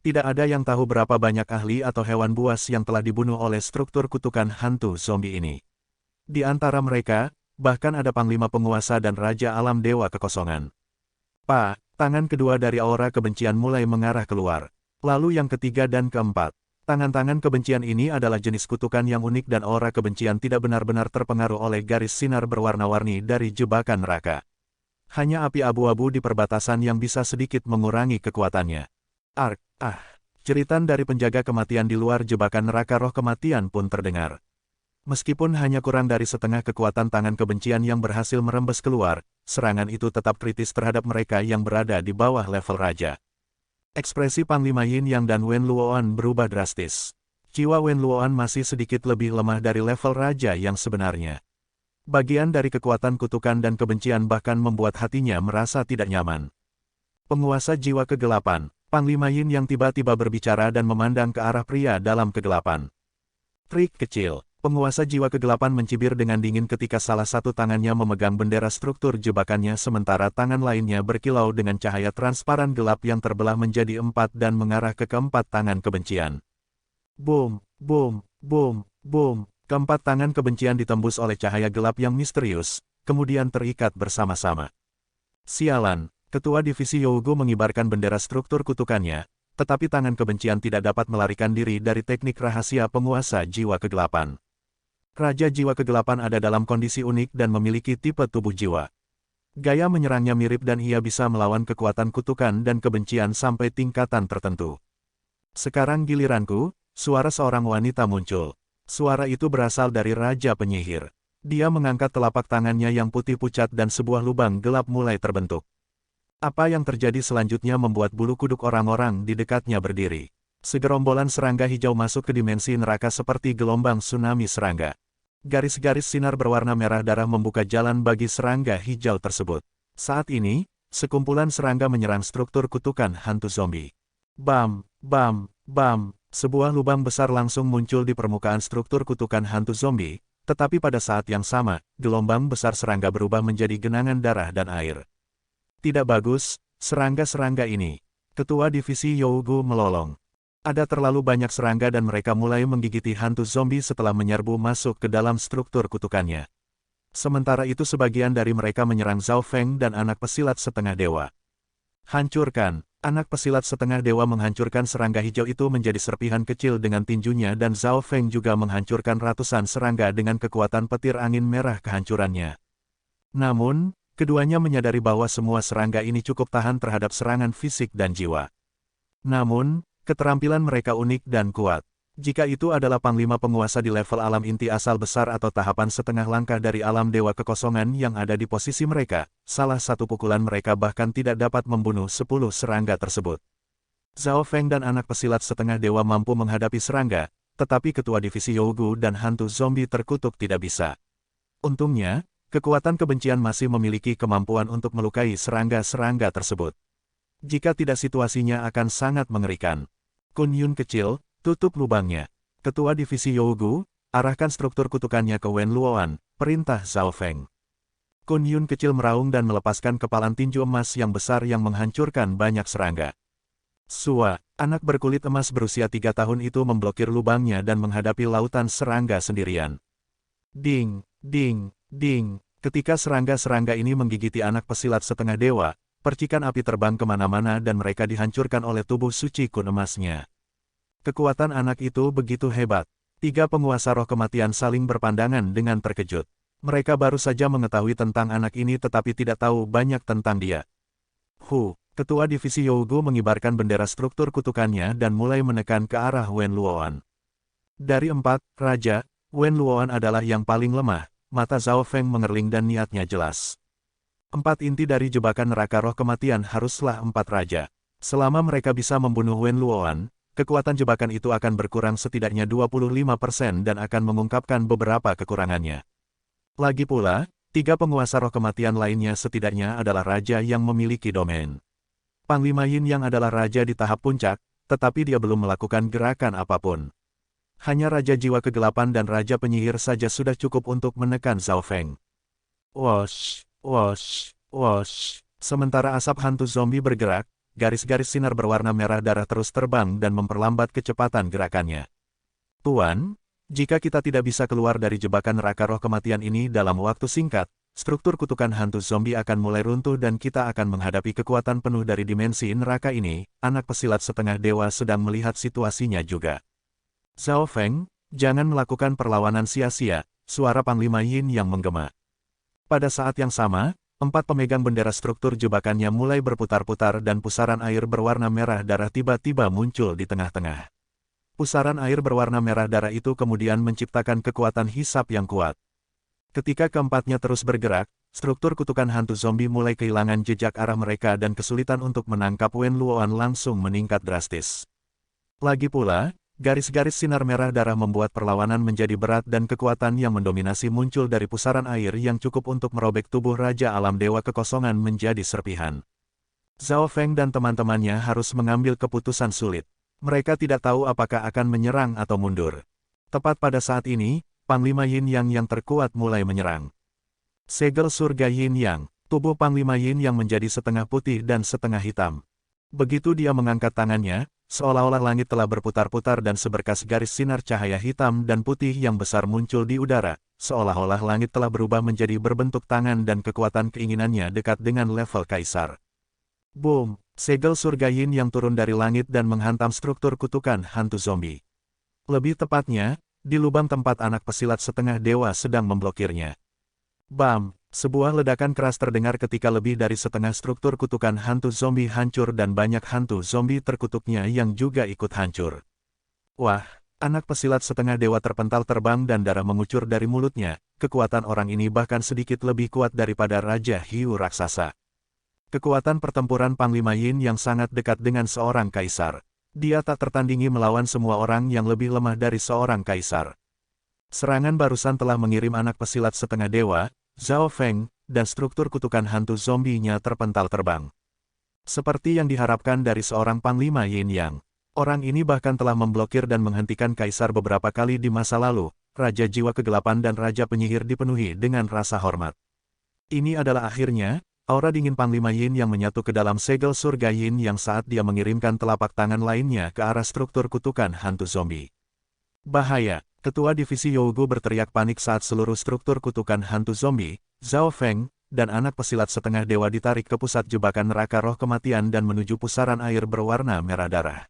Tidak ada yang tahu berapa banyak ahli atau hewan buas yang telah dibunuh oleh struktur kutukan hantu zombie ini. Di antara mereka, bahkan ada Panglima Penguasa dan Raja Alam Dewa Kekosongan. Tangan kedua dari aura kebencian mulai mengarah keluar. Lalu yang ketiga dan keempat. Tangan-tangan kebencian ini adalah jenis kutukan yang unik dan aura kebencian tidak benar-benar terpengaruh oleh garis sinar berwarna-warni dari jebakan neraka. Hanya api abu-abu di perbatasan yang bisa sedikit mengurangi kekuatannya. Jeritan dari penjaga kematian di luar jebakan neraka roh kematian pun terdengar. Meskipun hanya kurang dari setengah kekuatan tangan kebencian yang berhasil merembes keluar, serangan itu tetap kritis terhadap mereka yang berada di bawah level raja. Ekspresi Panglima Yin Yang dan Wen Luoan berubah drastis. Jiwa Wen Luoan masih sedikit lebih lemah dari level raja yang sebenarnya. Bagian dari kekuatan kutukan dan kebencian bahkan membuat hatinya merasa tidak nyaman. Penguasa jiwa kegelapan, Panglima Yin Yang tiba-tiba berbicara dan memandang ke arah pria dalam kegelapan. Trik kecil. Penguasa jiwa kegelapan mencibir dengan dingin ketika salah satu tangannya memegang bendera struktur jebakannya sementara tangan lainnya berkilau dengan cahaya transparan gelap yang terbelah menjadi 4 dan mengarah ke keempat tangan kebencian. Boom, boom, boom, boom. Keempat tangan kebencian ditembus oleh cahaya gelap yang misterius, kemudian terikat bersama-sama. Sialan, Ketua Divisi Yougu mengibarkan bendera struktur kutukannya, tetapi tangan kebencian tidak dapat melarikan diri dari teknik rahasia penguasa jiwa kegelapan. Raja jiwa kegelapan ada dalam kondisi unik dan memiliki tipe tubuh jiwa. Gaya menyerangnya mirip dan ia bisa melawan kekuatan kutukan dan kebencian sampai tingkatan tertentu. Sekarang giliranku, suara seorang wanita muncul. Suara itu berasal dari Raja Penyihir. Dia mengangkat telapak tangannya yang putih pucat dan sebuah lubang gelap mulai terbentuk. Apa yang terjadi selanjutnya membuat bulu kuduk orang-orang di dekatnya berdiri. Segerombolan serangga hijau masuk ke dimensi neraka seperti gelombang tsunami serangga. Garis-garis sinar berwarna merah darah membuka jalan bagi serangga hijau tersebut. Saat ini, sekumpulan serangga menyerang struktur kutukan hantu zombie. Bam, bam, bam, sebuah lubang besar langsung muncul di permukaan struktur kutukan hantu zombie, tetapi pada saat yang sama, gelombang besar serangga berubah menjadi genangan darah dan air. Tidak bagus, serangga-serangga ini. Ketua Divisi Yougu melolong. Ada terlalu banyak serangga dan mereka mulai menggigiti hantu zombie setelah menyerbu masuk ke dalam struktur kutukannya. Sementara itu sebagian dari mereka menyerang Zhao Feng dan anak pesilat setengah dewa. Hancurkan! Anak pesilat setengah dewa menghancurkan serangga hijau itu menjadi serpihan kecil dengan tinjunya dan Zhao Feng juga menghancurkan ratusan serangga dengan kekuatan petir angin merah kehancurannya. Namun, keduanya menyadari bahwa semua serangga ini cukup tahan terhadap serangan fisik dan jiwa. Namun, keterampilan mereka unik dan kuat. Jika itu adalah panglima penguasa di level alam inti asal besar atau tahapan setengah langkah dari alam dewa kekosongan yang ada di posisi mereka, salah satu pukulan mereka bahkan tidak dapat membunuh 10 serangga tersebut. Zhao Feng dan anak pesilat setengah dewa mampu menghadapi serangga, tetapi ketua divisi Yougu dan hantu zombie terkutuk tidak bisa. Untungnya, kekuatan kebencian masih memiliki kemampuan untuk melukai serangga-serangga tersebut. Jika tidak situasinya akan sangat mengerikan. Kun Yun kecil, tutup lubangnya. Ketua divisi Yougu, arahkan struktur kutukannya ke Wen Luoan, perintah Zhao Feng. Kun Yun kecil meraung dan melepaskan kepalan tinju emas yang besar yang menghancurkan banyak serangga. Sua, anak berkulit emas berusia 3 tahun itu memblokir lubangnya dan menghadapi lautan serangga sendirian. Ding, ding, ding, ketika serangga-serangga ini menggigiti anak pesilat setengah dewa, percikan api terbang kemana-mana dan mereka dihancurkan oleh tubuh suci kun emasnya. Kekuatan anak itu begitu hebat. 3 penguasa roh kematian saling berpandangan dengan terkejut. Mereka baru saja mengetahui tentang anak ini tetapi tidak tahu banyak tentang dia. Ketua divisi Yougu mengibarkan bendera struktur kutukannya dan mulai menekan ke arah Wen Luoan. Dari 4 raja, Wen Luoan adalah yang paling lemah, mata Zhao Feng mengerling dan niatnya jelas. 4 inti dari jebakan neraka roh kematian haruslah 4 raja. Selama mereka bisa membunuh Wen Luoan, kekuatan jebakan itu akan berkurang setidaknya 25% dan akan mengungkapkan beberapa kekurangannya. Lagi pula, 3 penguasa roh kematian lainnya setidaknya adalah raja yang memiliki domain. Panglima Yin Yang adalah raja di tahap puncak, tetapi dia belum melakukan gerakan apapun. Hanya Raja Jiwa Kegelapan dan Raja Penyihir saja sudah cukup untuk menekan Zhao Feng. Wosh, wosh, wosh. Sementara asap hantu zombie bergerak, garis-garis sinar berwarna merah darah terus terbang dan memperlambat kecepatan gerakannya. Tuan, jika kita tidak bisa keluar dari jebakan neraka roh kematian ini dalam waktu singkat, struktur kutukan hantu zombie akan mulai runtuh dan kita akan menghadapi kekuatan penuh dari dimensi neraka ini. Anak pesilat setengah dewa sedang melihat situasinya juga. Zhao Feng, jangan melakukan perlawanan sia-sia, suara Panglima Yin yang menggema. Pada saat yang sama, 4 pemegang bendera struktur jebakannya mulai berputar-putar dan pusaran air berwarna merah darah tiba-tiba muncul di tengah-tengah. Pusaran air berwarna merah darah itu kemudian menciptakan kekuatan hisap yang kuat. Ketika keempatnya terus bergerak, struktur kutukan hantu zombie mulai kehilangan jejak arah mereka dan kesulitan untuk menangkap Wen Luoan langsung meningkat drastis. Lagi pula, garis-garis sinar merah darah membuat perlawanan menjadi berat dan kekuatan yang mendominasi muncul dari pusaran air yang cukup untuk merobek tubuh Raja Alam Dewa Kekosongan menjadi serpihan. Zhao Feng dan teman-temannya harus mengambil keputusan sulit. Mereka tidak tahu apakah akan menyerang atau mundur. Tepat pada saat ini, Panglima Yin yang terkuat mulai menyerang. Segel surga Yin Yang, tubuh Panglima Yin yang menjadi setengah putih dan setengah hitam. Begitu dia mengangkat tangannya, seolah-olah langit telah berputar-putar dan seberkas garis sinar cahaya hitam dan putih yang besar muncul di udara, seolah-olah langit telah berubah menjadi berbentuk tangan dan kekuatan keinginannya dekat dengan level kaisar. Boom! Segel surga Yin yang turun dari langit dan menghantam struktur kutukan hantu zombie. Lebih tepatnya, di lubang tempat anak pesilat setengah dewa sedang memblokirnya. Bam! Sebuah ledakan keras terdengar ketika lebih dari setengah struktur kutukan hantu zombie hancur dan banyak hantu zombie terkutuknya yang juga ikut hancur. Wah! Anak pesilat setengah dewa terpental terbang dan darah mengucur dari mulutnya. Kekuatan orang ini bahkan sedikit lebih kuat daripada Raja Hiu Raksasa. Kekuatan pertempuran Panglima Yin yang sangat dekat dengan seorang kaisar. Dia tak tertandingi melawan semua orang yang lebih lemah dari seorang kaisar. Serangan barusan telah mengirim anak pesilat setengah dewa, Zhao Feng, dan struktur kutukan hantu zombinya terpental terbang. Seperti yang diharapkan dari seorang Panglima Yin Yang. Orang ini bahkan telah memblokir dan menghentikan kaisar beberapa kali di masa lalu. Raja Jiwa Kegelapan dan Raja Penyihir dipenuhi dengan rasa hormat. Ini adalah akhirnya. Aura dingin Panglima Yin yang menyatu ke dalam segel surga Yin yang saat dia mengirimkan telapak tangan lainnya ke arah struktur kutukan hantu zombie. Bahaya! Ketua divisi Yougu berteriak panik saat seluruh struktur kutukan hantu zombie, Zhao Feng, dan anak pesilat setengah dewa ditarik ke pusat jebakan neraka roh kematian dan menuju pusaran air berwarna merah darah.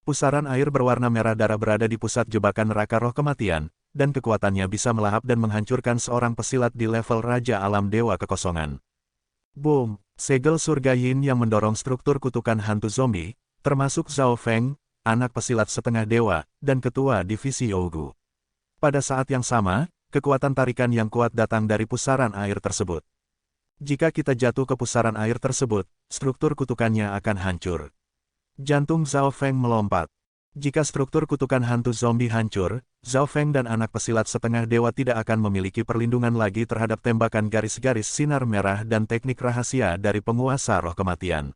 Pusaran air berwarna merah darah berada di pusat jebakan neraka roh kematian, dan kekuatannya bisa melahap dan menghancurkan seorang pesilat di level Raja Alam Dewa Kekosongan. Boom! Segel surga Yin yang mendorong struktur kutukan hantu zombie, termasuk Zhao Feng, anak pesilat setengah dewa, dan ketua divisi Yougu. Pada saat yang sama, kekuatan tarikan yang kuat datang dari pusaran air tersebut. Jika kita jatuh ke pusaran air tersebut, struktur kutukannya akan hancur. Jantung Zhao Feng melompat. Jika struktur kutukan hantu zombie hancur, Zhao Feng dan anak pesilat setengah dewa tidak akan memiliki perlindungan lagi terhadap tembakan garis-garis sinar merah dan teknik rahasia dari penguasa roh kematian.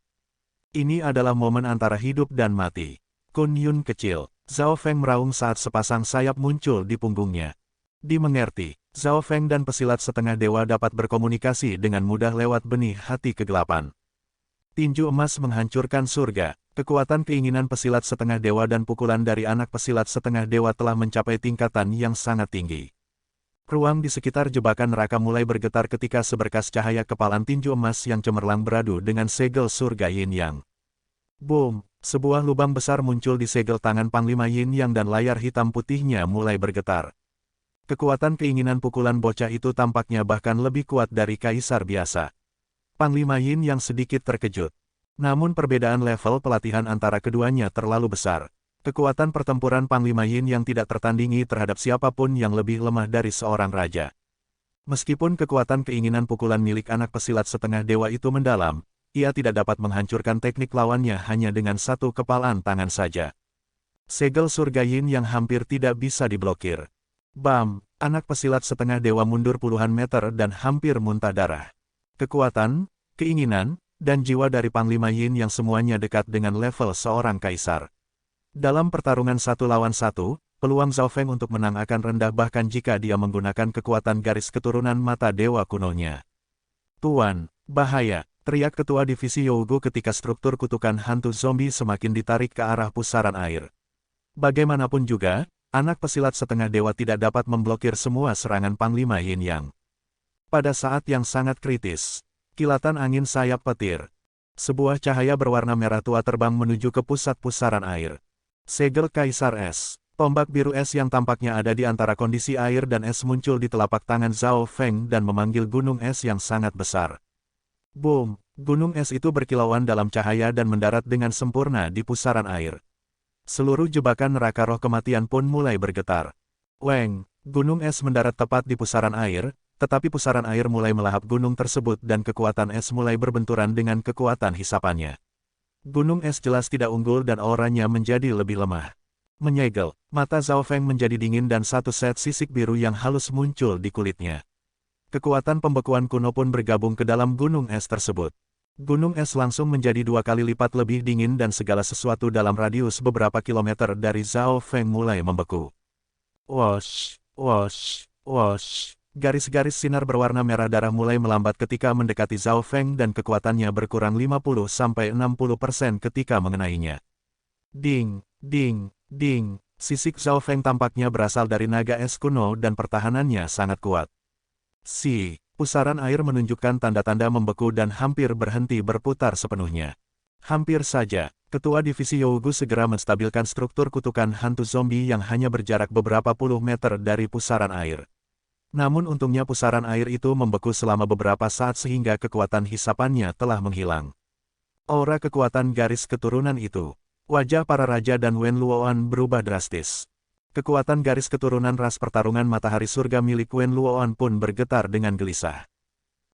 Ini adalah momen antara hidup dan mati. Kun Yun kecil. Zhao Feng meraung saat sepasang sayap muncul di punggungnya. Dimengerti, Zhao Feng dan pesilat setengah dewa dapat berkomunikasi dengan mudah lewat benih hati kegelapan. Tinju emas menghancurkan surga. Kekuatan keinginan pesilat setengah dewa dan pukulan dari anak pesilat setengah dewa telah mencapai tingkatan yang sangat tinggi. Ruang di sekitar jebakan neraka mulai bergetar ketika seberkas cahaya kepalan tinju emas yang cemerlang beradu dengan segel surga Yin Yang. Boom! Sebuah lubang besar muncul di segel tangan Panglima Yin Yang dan layar hitam putihnya mulai bergetar. Kekuatan keinginan pukulan bocah itu tampaknya bahkan lebih kuat dari kaisar biasa. Panglima Yin Yang sedikit terkejut. Namun perbedaan level pelatihan antara keduanya terlalu besar. Kekuatan pertempuran Panglima Yin yang tidak tertandingi terhadap siapapun yang lebih lemah dari seorang raja. Meskipun kekuatan keinginan pukulan milik anak pesilat setengah dewa itu mendalam, ia tidak dapat menghancurkan teknik lawannya hanya dengan satu kepalan tangan saja. Segel surga Yin yang hampir tidak bisa diblokir. Bam! Anak pesilat setengah dewa mundur puluhan meter dan hampir muntah darah. Kekuatan, keinginan, dan jiwa dari Panglima Yin yang semuanya dekat dengan level seorang kaisar. Dalam pertarungan 1 lawan 1, peluang Zhao Feng untuk menang akan rendah bahkan jika dia menggunakan kekuatan garis keturunan mata dewa kunonya. Tuan, bahaya! Teriak ketua divisi Yougu ketika struktur kutukan hantu zombie semakin ditarik ke arah pusaran air. Bagaimanapun juga, anak pesilat setengah dewa tidak dapat memblokir semua serangan Panglima Yin Yang. Pada saat yang sangat kritis, kilatan angin sayap petir. Sebuah cahaya berwarna merah tua terbang menuju ke pusat pusaran air. Segel Kaisar Es. Tombak biru es yang tampaknya ada di antara kondisi air dan es muncul di telapak tangan Zhao Feng dan memanggil gunung es yang sangat besar. Boom! Gunung es itu berkilauan dalam cahaya dan mendarat dengan sempurna di pusaran air. Seluruh jebakan neraka roh kematian pun mulai bergetar. Weng! Gunung es mendarat tepat di pusaran air, tetapi pusaran air mulai melahap gunung tersebut dan kekuatan es mulai berbenturan dengan kekuatan hisapannya. Gunung es jelas tidak unggul dan auranya menjadi lebih lemah. Menyegel, mata Zhao Feng menjadi dingin dan satu set sisik biru yang halus muncul di kulitnya. Kekuatan pembekuan kuno pun bergabung ke dalam gunung es tersebut. Gunung es langsung menjadi 2 kali lipat lebih dingin dan segala sesuatu dalam radius beberapa kilometer dari Zhao Feng mulai membeku. Wosh, wosh, wosh. Garis-garis sinar berwarna merah darah mulai melambat ketika mendekati Zhao Feng dan kekuatannya berkurang 50-60% ketika mengenainya. Ding, ding, ding. Sisik Zhao Feng tampaknya berasal dari naga es kuno dan pertahanannya sangat kuat. Pusaran air menunjukkan tanda-tanda membeku dan hampir berhenti berputar sepenuhnya. Hampir saja, ketua divisi Yougu segera menstabilkan struktur kutukan hantu zombie yang hanya berjarak beberapa puluh meter dari pusaran air. Namun untungnya pusaran air itu membeku selama beberapa saat sehingga kekuatan hisapannya telah menghilang. Aura kekuatan garis keturunan itu. Wajah para raja dan Wen Luoan berubah drastis. Kekuatan garis keturunan ras pertarungan matahari surga milik Wen Luoan pun bergetar dengan gelisah.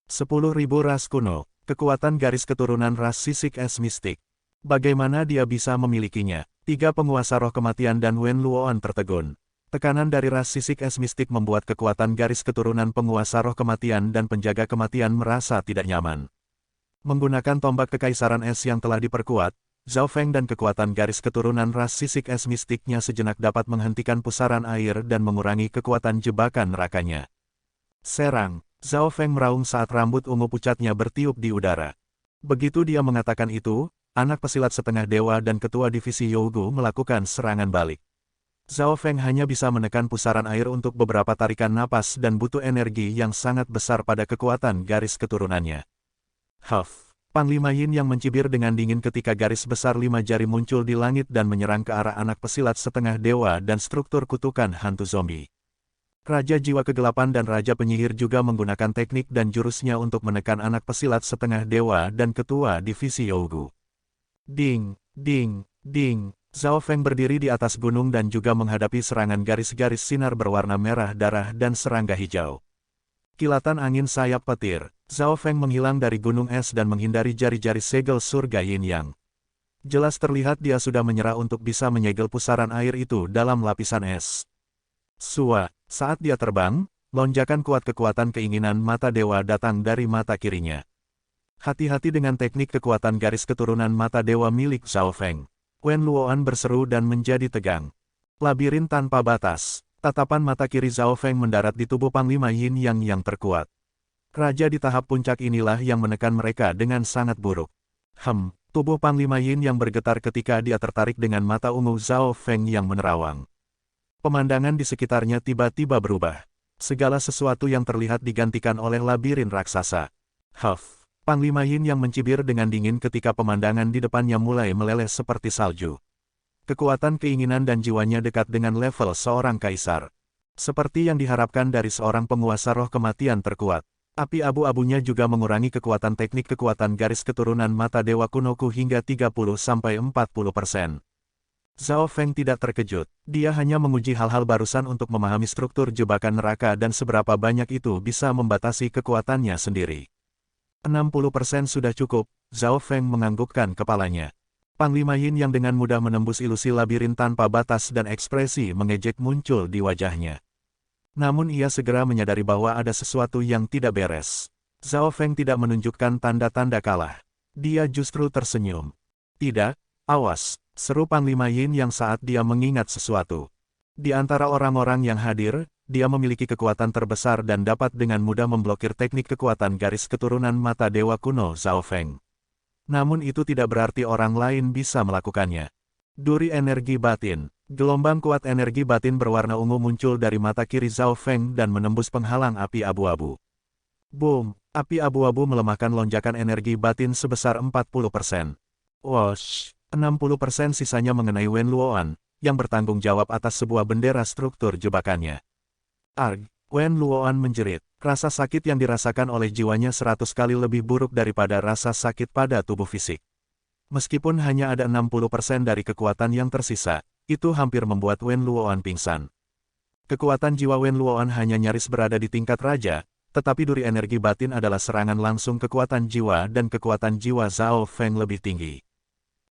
10.000 ras kuno, kekuatan garis keturunan ras sisik es mistik. Bagaimana dia bisa memilikinya? 3 penguasa roh kematian dan Wen Luoan tertegun. Tekanan dari ras sisik es mistik membuat kekuatan garis keturunan penguasa roh kematian dan penjaga kematian merasa tidak nyaman. Menggunakan tombak kekaisaran es yang telah diperkuat, Zhao Feng dan kekuatan garis keturunan ras sisik es mistiknya sejenak dapat menghentikan pusaran air dan mengurangi kekuatan jebakan nerakanya. Serang! Zhao Feng meraung saat rambut ungu pucatnya bertiup di udara. Begitu dia mengatakan itu, anak pesilat setengah dewa dan ketua divisi Yougu melakukan serangan balik. Zhao Feng hanya bisa menekan pusaran air untuk beberapa tarikan napas dan butuh energi yang sangat besar pada kekuatan garis keturunannya. Huff! Panglima Yin yang mencibir dengan dingin ketika garis besar 5 jari muncul di langit dan menyerang ke arah anak pesilat setengah dewa dan struktur kutukan hantu zombie. Raja Jiwa Kegelapan dan Raja Penyihir juga menggunakan teknik dan jurusnya untuk menekan anak pesilat setengah dewa dan ketua divisi Yougu. Ding, ding, ding. Zhao Feng berdiri di atas gunung dan juga menghadapi serangan garis-garis sinar berwarna merah darah dan serangga hijau. Kilatan angin sayap petir, Zhao Feng menghilang dari gunung es dan menghindari jari-jari segel surga Yin Yang. Jelas terlihat dia sudah menyerah untuk bisa menyegel pusaran air itu dalam lapisan es. Saat dia terbang, lonjakan kuat kekuatan keinginan mata dewa datang dari mata kirinya. Hati-hati dengan teknik kekuatan garis keturunan mata dewa milik Zhao Feng. Wen Luoan berseru dan menjadi tegang. Labirin tanpa batas. Tatapan mata kiri Zhao Feng mendarat di tubuh Panglima Yin yang terkuat. Raja di tahap puncak inilah yang menekan mereka dengan sangat buruk. Tubuh Panglima Yin yang bergetar ketika dia tertarik dengan mata ungu Zhao Feng yang menerawang. Pemandangan di sekitarnya tiba-tiba berubah. Segala sesuatu yang terlihat digantikan oleh labirin raksasa. Panglima Yin yang mencibir dengan dingin ketika pemandangan di depannya mulai meleleh seperti salju. Kekuatan keinginan dan jiwanya dekat dengan level seorang kaisar. Seperti yang diharapkan dari seorang penguasa roh kematian terkuat. Api abu-abunya juga mengurangi kekuatan teknik kekuatan garis keturunan mata dewa kunoku hingga 30-40%. Zhao Feng tidak terkejut, dia hanya menguji hal-hal barusan untuk memahami struktur jebakan neraka dan seberapa banyak itu bisa membatasi kekuatannya sendiri. 60% sudah cukup, Zhao Feng menganggukkan kepalanya. Panglima Yin yang dengan mudah menembus ilusi labirin tanpa batas dan ekspresi mengejek muncul di wajahnya. Namun ia segera menyadari bahwa ada sesuatu yang tidak beres. Zhao Feng tidak menunjukkan tanda-tanda kalah. Dia justru tersenyum. Tidak, awas, seru Panglima Yin yang saat dia mengingat sesuatu. Di antara orang-orang yang hadir, dia memiliki kekuatan terbesar dan dapat dengan mudah memblokir teknik kekuatan garis keturunan mata dewa kuno Zhao Feng. Namun itu tidak berarti orang lain bisa melakukannya. Duri energi batin. Gelombang kuat energi batin berwarna ungu muncul dari mata kiri Zhao Feng dan menembus penghalang api abu-abu. Boom! Api abu-abu melemahkan lonjakan energi batin sebesar 40%. Wosh! 60% sisanya mengenai Wen Luoan, yang bertanggung jawab atas sebuah bendera struktur jebakannya. Arg! Wen Luoan menjerit. Rasa sakit yang dirasakan oleh jiwanya 100 kali lebih buruk daripada rasa sakit pada tubuh fisik. Meskipun hanya ada 60% dari kekuatan yang tersisa, itu hampir membuat Wen Luoan pingsan. Kekuatan jiwa Wen Luoan hanya nyaris berada di tingkat raja, tetapi duri energi batin adalah serangan langsung kekuatan jiwa dan kekuatan jiwa Zhao Feng lebih tinggi.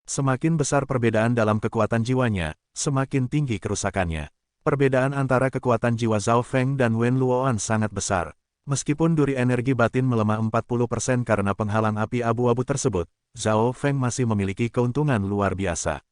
Semakin besar perbedaan dalam kekuatan jiwanya, semakin tinggi kerusakannya. Perbedaan antara kekuatan jiwa Zhao Feng dan Wen Luoan sangat besar. Meskipun duri energi batin melemah 40% karena penghalang api abu-abu tersebut, Zhao Feng masih memiliki keuntungan luar biasa.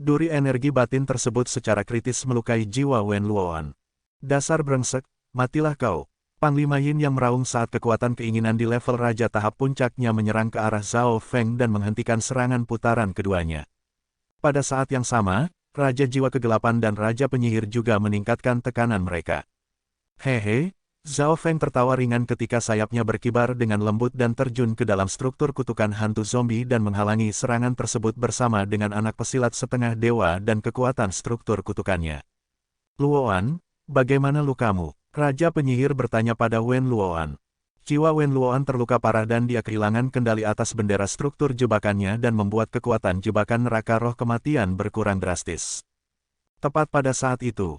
Duri energi batin tersebut secara kritis melukai jiwa Wen Luoan. Dasar brengsek, matilah kau. Panglima Yin yang meraung saat kekuatan keinginan di level raja tahap puncaknya menyerang ke arah Zhao Feng dan menghentikan serangan putaran keduanya. Pada saat yang sama, Raja Jiwa Kegelapan dan Raja Penyihir juga meningkatkan tekanan mereka. Hehe, Zhao Feng tertawa ringan ketika sayapnya berkibar dengan lembut dan terjun ke dalam struktur kutukan hantu zombie dan menghalangi serangan tersebut bersama dengan anak pesilat setengah dewa dan kekuatan struktur kutukannya. Luoan, bagaimana lukamu? Raja Penyihir bertanya pada Wen Luoan. Jiwa Wen Luoan terluka parah dan dia kehilangan kendali atas bendera struktur jebakannya dan membuat kekuatan jebakan neraka roh kematian berkurang drastis. Tepat pada saat itu,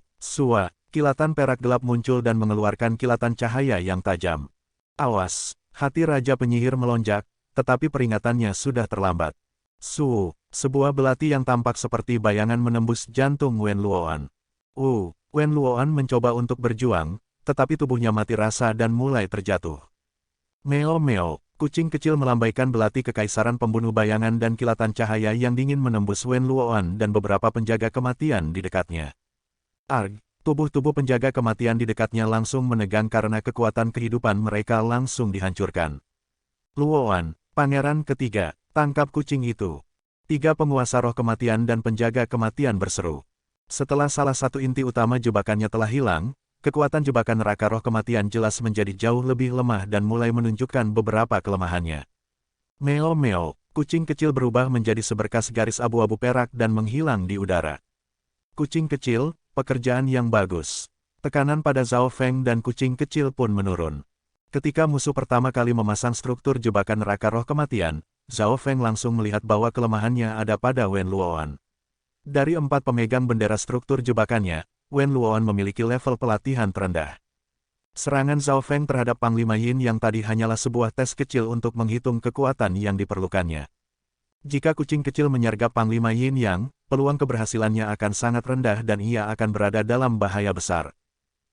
kilatan perak gelap muncul dan mengeluarkan kilatan cahaya yang tajam. Awas, hati Raja Penyihir melonjak, tetapi peringatannya sudah terlambat. Sebuah belati yang tampak seperti bayangan menembus jantung Wen Luoan. Wen Luoan mencoba untuk berjuang, tetapi tubuhnya mati rasa dan mulai terjatuh. Meo-meo, kucing kecil melambaikan belati kekaisaran pembunuh bayangan dan kilatan cahaya yang dingin menembus Wen Luoan dan beberapa penjaga kematian di dekatnya. Arg! Tubuh-tubuh penjaga kematian di dekatnya langsung menegang karena kekuatan kehidupan mereka langsung dihancurkan. Luoan, pangeran ketiga, tangkap kucing itu. 3 penguasa roh kematian dan penjaga kematian berseru. Setelah salah satu inti utama jebakannya telah hilang, kekuatan jebakan neraka roh kematian jelas menjadi jauh lebih lemah dan mulai menunjukkan beberapa kelemahannya. Meo-meo, kucing kecil berubah menjadi seberkas garis abu-abu perak dan menghilang di udara. Kucing kecil, pekerjaan yang bagus. Tekanan pada Zhao Feng dan kucing kecil pun menurun. Ketika musuh pertama kali memasang struktur jebakan neraka roh kematian, Zhao Feng langsung melihat bahwa kelemahannya ada pada Wen Luoan. Dari 4 pemegang bendera struktur jebakannya, Wen Luoan memiliki level pelatihan terendah. Serangan Zhao Feng terhadap Panglima Yin yang tadi hanyalah sebuah tes kecil untuk menghitung kekuatan yang diperlukannya. Jika kucing kecil menyergap Panglima Yin Yang, peluang keberhasilannya akan sangat rendah dan ia akan berada dalam bahaya besar.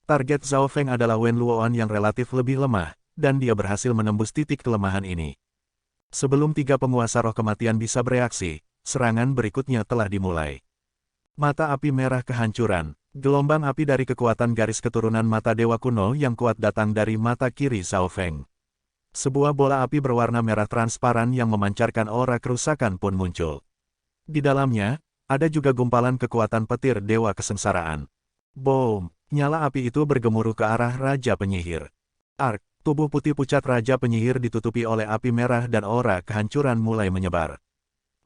Target Zhao Feng adalah Wen Luoan yang relatif lebih lemah, dan dia berhasil menembus titik kelemahan ini. Sebelum 3 penguasa roh kematian bisa bereaksi, serangan berikutnya telah dimulai. Mata api merah kehancuran, gelombang api dari kekuatan garis keturunan mata dewa kuno yang kuat datang dari mata kiri Zhao Feng. Sebuah bola api berwarna merah transparan yang memancarkan aura kerusakan pun muncul. Di dalamnya, ada juga gumpalan kekuatan petir dewa kesengsaraan. Boom! Nyala api itu bergemuruh ke arah Raja Penyihir. Ark, tubuh putih pucat Raja Penyihir ditutupi oleh api merah dan aura kehancuran mulai menyebar.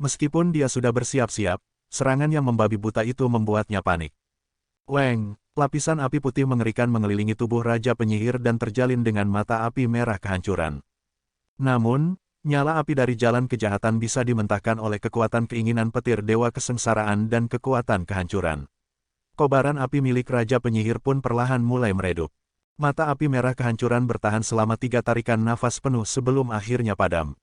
Meskipun dia sudah bersiap-siap, serangan yang membabi buta itu membuatnya panik. Weng, lapisan api putih mengerikan mengelilingi tubuh Raja Penyihir dan terjalin dengan mata api merah kehancuran. Namun, nyala api dari jalan kejahatan bisa dimentahkan oleh kekuatan keinginan petir dewa kesengsaraan dan kekuatan kehancuran. Kobaran api milik Raja Penyihir pun perlahan mulai meredup. Mata api merah kehancuran bertahan selama 3 tarikan nafas penuh sebelum akhirnya padam.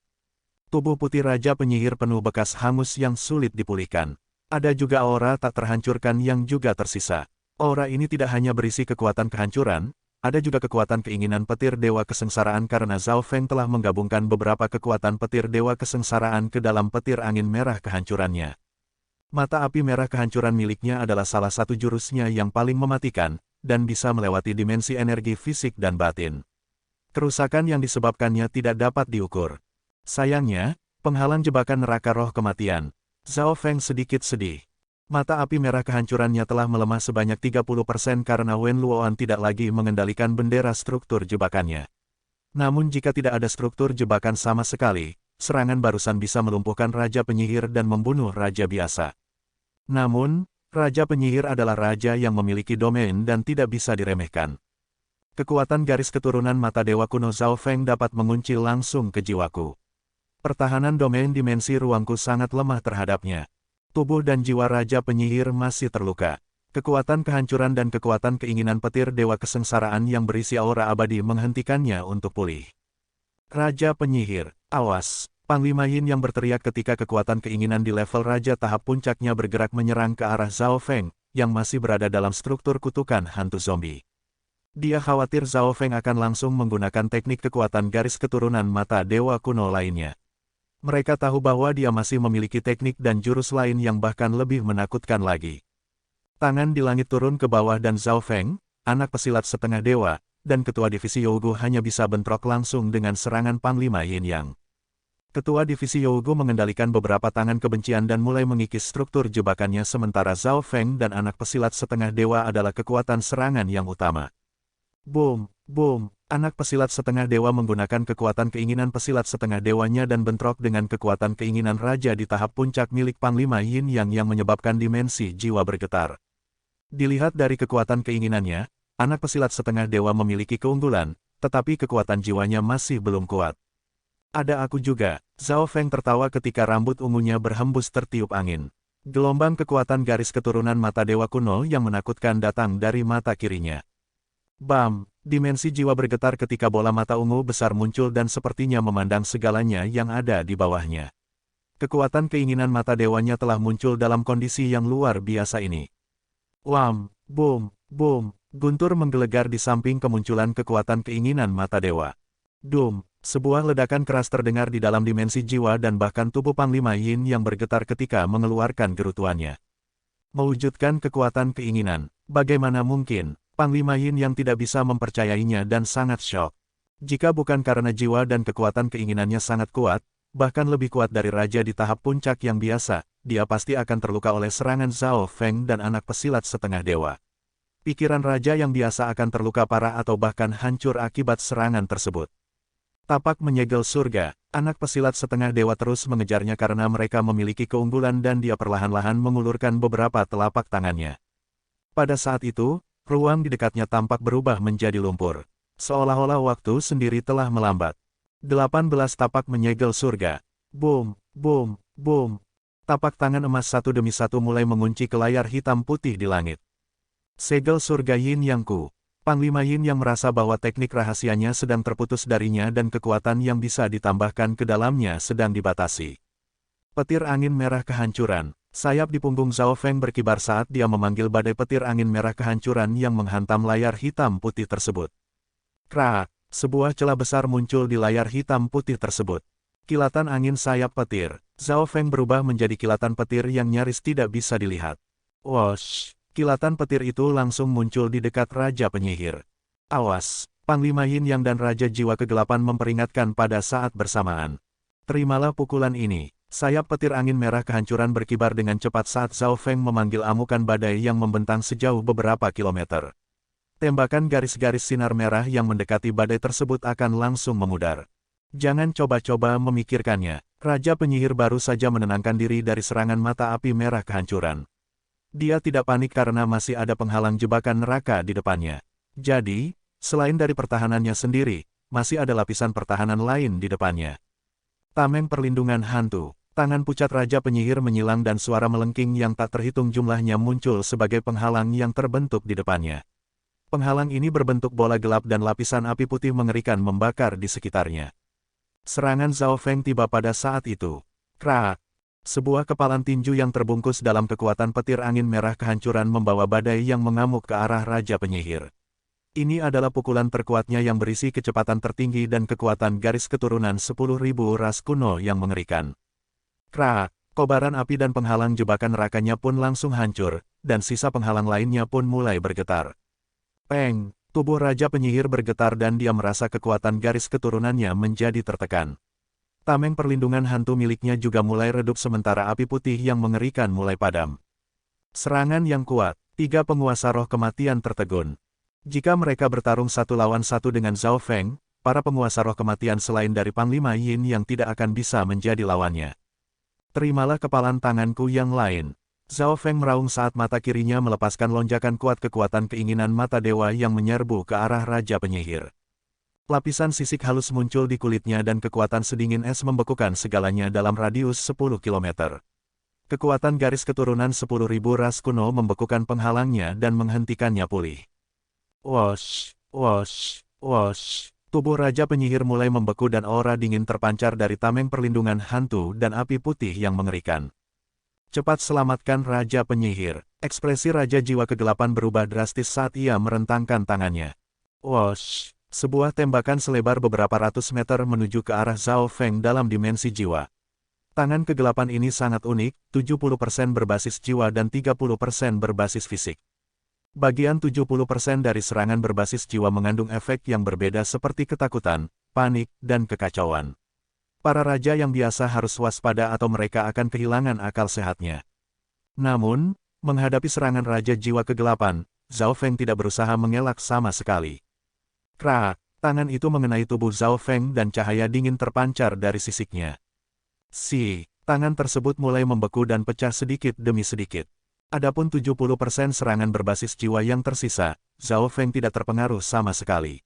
Tubuh putih Raja Penyihir penuh bekas hangus yang sulit dipulihkan. Ada juga aura tak terhancurkan yang juga tersisa. Aura ini tidak hanya berisi kekuatan kehancuran, ada juga kekuatan keinginan petir dewa kesengsaraan karena Zhao Feng telah menggabungkan beberapa kekuatan petir dewa kesengsaraan ke dalam petir angin merah kehancurannya. Mata api merah kehancuran miliknya adalah salah satu jurusnya yang paling mematikan, dan bisa melewati dimensi energi fisik dan batin. Kerusakan yang disebabkannya tidak dapat diukur. Sayangnya, penghalang jebakan neraka roh kematian. Zhao Feng sedikit sedih. Mata api merah kehancurannya telah melemah sebanyak 30% karena Wen Luoan tidak lagi mengendalikan bendera struktur jebakannya. Namun jika tidak ada struktur jebakan sama sekali, serangan barusan bisa melumpuhkan Raja Penyihir dan membunuh Raja biasa. Namun, Raja Penyihir adalah raja yang memiliki domain dan tidak bisa diremehkan. Kekuatan garis keturunan mata dewa kuno Zhao Feng dapat mengunci langsung ke jiwaku. Pertahanan domain dimensi ruangku sangat lemah terhadapnya. Tubuh dan jiwa Raja Penyihir masih terluka. Kekuatan kehancuran dan kekuatan keinginan petir dewa kesengsaraan yang berisi aura abadi menghentikannya untuk pulih. Raja Penyihir, awas! Panglima Yin yang berteriak ketika kekuatan keinginan di level Raja tahap puncaknya bergerak menyerang ke arah Zhao Feng, yang masih berada dalam struktur kutukan hantu zombie. Dia khawatir Zhao Feng akan langsung menggunakan teknik kekuatan garis keturunan mata dewa kuno lainnya. Mereka tahu bahwa dia masih memiliki teknik dan jurus lain yang bahkan lebih menakutkan lagi. Tangan di langit turun ke bawah dan Zhao Feng, anak pesilat setengah dewa, dan ketua divisi Yougu hanya bisa bentrok langsung dengan serangan Panglima Yin Yang. Ketua divisi Yougu mengendalikan beberapa tangan kebencian dan mulai mengikis struktur jebakannya sementara Zhao Feng dan anak pesilat setengah dewa adalah kekuatan serangan yang utama. Boom, boom, anak pesilat setengah dewa menggunakan kekuatan keinginan pesilat setengah dewanya dan bentrok dengan kekuatan keinginan raja di tahap puncak milik Panglima Yin yang menyebabkan dimensi jiwa bergetar. Dilihat dari kekuatan keinginannya, anak pesilat setengah dewa memiliki keunggulan, tetapi kekuatan jiwanya masih belum kuat. Ada aku juga, Zhao Feng tertawa ketika rambut ungunya berhembus tertiup angin. Gelombang kekuatan garis keturunan mata dewa kuno yang menakutkan datang dari mata kirinya. Bam, dimensi jiwa bergetar ketika bola mata ungu besar muncul dan sepertinya memandang segalanya yang ada di bawahnya. Kekuatan keinginan mata dewanya telah muncul dalam kondisi yang luar biasa ini. Wam, boom, boom, guntur menggelegar di samping kemunculan kekuatan keinginan mata dewa. Dum, sebuah ledakan keras terdengar di dalam dimensi jiwa dan bahkan tubuh Panglima Yin yang bergetar ketika mengeluarkan gerutuannya. Mewujudkan kekuatan keinginan, bagaimana mungkin? Panglima Yin yang tidak bisa mempercayainya dan sangat syok. Jika bukan karena jiwa dan kekuatan keinginannya sangat kuat, bahkan lebih kuat dari raja di tahap puncak yang biasa, dia pasti akan terluka oleh serangan Zhao Feng dan anak pesilat setengah dewa. Pikiran raja yang biasa akan terluka parah atau bahkan hancur akibat serangan tersebut. Tapak menyegel surga, anak pesilat setengah dewa terus mengejarnya karena mereka memiliki keunggulan dan dia perlahan-lahan mengulurkan beberapa telapak tangannya. Pada saat itu, ruang di dekatnya tampak berubah menjadi lumpur. Seolah-olah waktu sendiri telah melambat. 18 tapak menyegel surga. Boom, boom, boom. Tapak tangan emas satu demi satu mulai mengunci ke layar hitam putih di langit. Segel surga Yin Yang Ku. Panglima Yin Yang merasa bahwa teknik rahasianya sedang terputus darinya dan kekuatan yang bisa ditambahkan ke dalamnya sedang dibatasi. Petir angin merah kehancuran. Sayap di punggung Zhao Feng berkibar saat dia memanggil badai petir angin merah kehancuran yang menghantam layar hitam putih tersebut. Krak! Sebuah celah besar muncul di layar hitam putih tersebut. Kilatan angin sayap petir. Zhao Feng berubah menjadi kilatan petir yang nyaris tidak bisa dilihat. Wosh! Kilatan petir itu langsung muncul di dekat Raja Penyihir. Awas! Panglima Yin Yang dan Raja Jiwa Kegelapan memperingatkan pada saat bersamaan. Terimalah pukulan ini. Sayap petir angin merah kehancuran berkibar dengan cepat saat Zhao Feng memanggil amukan badai yang membentang sejauh beberapa kilometer. Tembakan garis-garis sinar merah yang mendekati badai tersebut akan langsung memudar. Jangan coba-coba memikirkannya. Raja Penyihir baru saja menenangkan diri dari serangan mata api merah kehancuran. Dia tidak panik karena masih ada penghalang jebakan neraka di depannya. Jadi, selain dari pertahanannya sendiri, masih ada lapisan pertahanan lain di depannya. Tameng perlindungan hantu. Tangan pucat Raja Penyihir menyilang dan suara melengking yang tak terhitung jumlahnya muncul sebagai penghalang yang terbentuk di depannya. Penghalang ini berbentuk bola gelap dan lapisan api putih mengerikan membakar di sekitarnya. Serangan Zhao Feng tiba pada saat itu. Krak! Sebuah kepalan tinju yang terbungkus dalam kekuatan petir angin merah kehancuran membawa badai yang mengamuk ke arah Raja Penyihir. Ini adalah pukulan terkuatnya yang berisi kecepatan tertinggi dan kekuatan garis keturunan 10.000 ras kuno yang mengerikan. Krak! Kobaran api dan penghalang jebakan nerakanya pun langsung hancur, dan sisa penghalang lainnya pun mulai bergetar. Peng! Tubuh Raja Penyihir bergetar dan dia merasa kekuatan garis keturunannya menjadi tertekan. Tameng perlindungan hantu miliknya juga mulai redup sementara api putih yang mengerikan mulai padam. Serangan yang kuat, 3 penguasa roh kematian tertegun. Jika mereka bertarung satu lawan satu dengan Zhao Feng, para penguasa roh kematian selain dari Panglima Yin yang tidak akan bisa menjadi lawannya. Terimalah kepalan tanganku yang lain. Zhao Feng meraung saat mata kirinya melepaskan lonjakan kuat kekuatan keinginan mata dewa yang menyerbu ke arah Raja Penyihir. Lapisan sisik halus muncul di kulitnya dan kekuatan sedingin es membekukan segalanya dalam radius 10 km. Kekuatan garis keturunan 10.000 ras kuno membekukan penghalangnya dan menghentikannya pulih. Wosh, wosh, wosh. Tubuh Raja Penyihir mulai membeku dan aura dingin terpancar dari tameng perlindungan hantu dan api putih yang mengerikan. Cepat selamatkan Raja Penyihir. Ekspresi Raja Jiwa Kegelapan berubah drastis saat ia merentangkan tangannya. Wosh! Sebuah tembakan selebar beberapa ratus meter menuju ke arah Zhao Feng dalam dimensi jiwa. Tangan kegelapan ini sangat unik, 70% berbasis jiwa dan 30% berbasis fisik. Bagian 70% dari serangan berbasis jiwa mengandung efek yang berbeda seperti ketakutan, panik, dan kekacauan. Para raja yang biasa harus waspada atau mereka akan kehilangan akal sehatnya. Namun, menghadapi serangan Raja Jiwa Kegelapan, Zhao Feng tidak berusaha mengelak sama sekali. Krak! Tangan itu mengenai tubuh Zhao Feng dan cahaya dingin terpancar dari sisiknya. Tangan tersebut mulai membeku dan pecah sedikit demi sedikit. Adapun 70% serangan berbasis jiwa yang tersisa, Zhao Feng tidak terpengaruh sama sekali.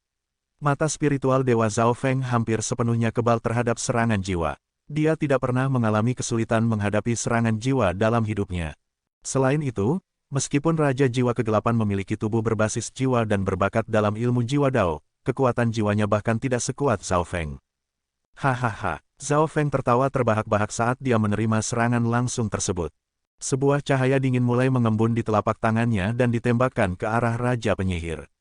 Mata spiritual Dewa Zhao Feng hampir sepenuhnya kebal terhadap serangan jiwa. Dia tidak pernah mengalami kesulitan menghadapi serangan jiwa dalam hidupnya. Selain itu, meskipun Raja Jiwa Kegelapan memiliki tubuh berbasis jiwa dan berbakat dalam ilmu jiwa Dao, kekuatan jiwanya bahkan tidak sekuat Zhao Feng. Hahaha, Zhao Feng tertawa terbahak-bahak saat dia menerima serangan langsung tersebut. Sebuah cahaya dingin mulai mengembun di telapak tangannya dan ditembakkan ke arah Raja Penyihir.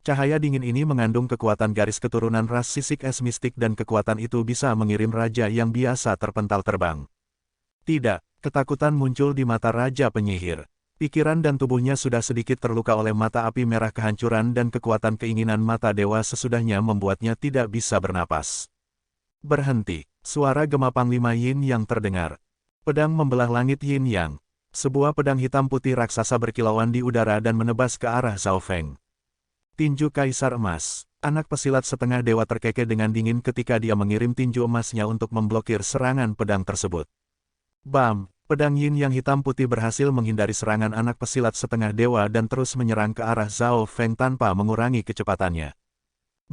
Cahaya dingin ini mengandung kekuatan garis keturunan ras sisik es mistik dan kekuatan itu bisa mengirim raja yang biasa terpental terbang. Tidak, ketakutan muncul di mata Raja Penyihir. Pikiran dan tubuhnya sudah sedikit terluka oleh mata api merah kehancuran dan kekuatan keinginan mata dewa sesudahnya membuatnya tidak bisa bernapas. Berhenti, suara gema Panglima Yin yang terdengar. Pedang membelah langit Yin Yang. Sebuah pedang hitam putih raksasa berkilauan di udara dan menebas ke arah Zhao Feng. Tinju Kaisar Emas. Anak pesilat setengah dewa terkekeh dengan dingin ketika dia mengirim tinju emasnya untuk memblokir serangan pedang tersebut. Bam! Pedang Yin Yang hitam putih berhasil menghindari serangan anak pesilat setengah dewa dan terus menyerang ke arah Zhao Feng tanpa mengurangi kecepatannya.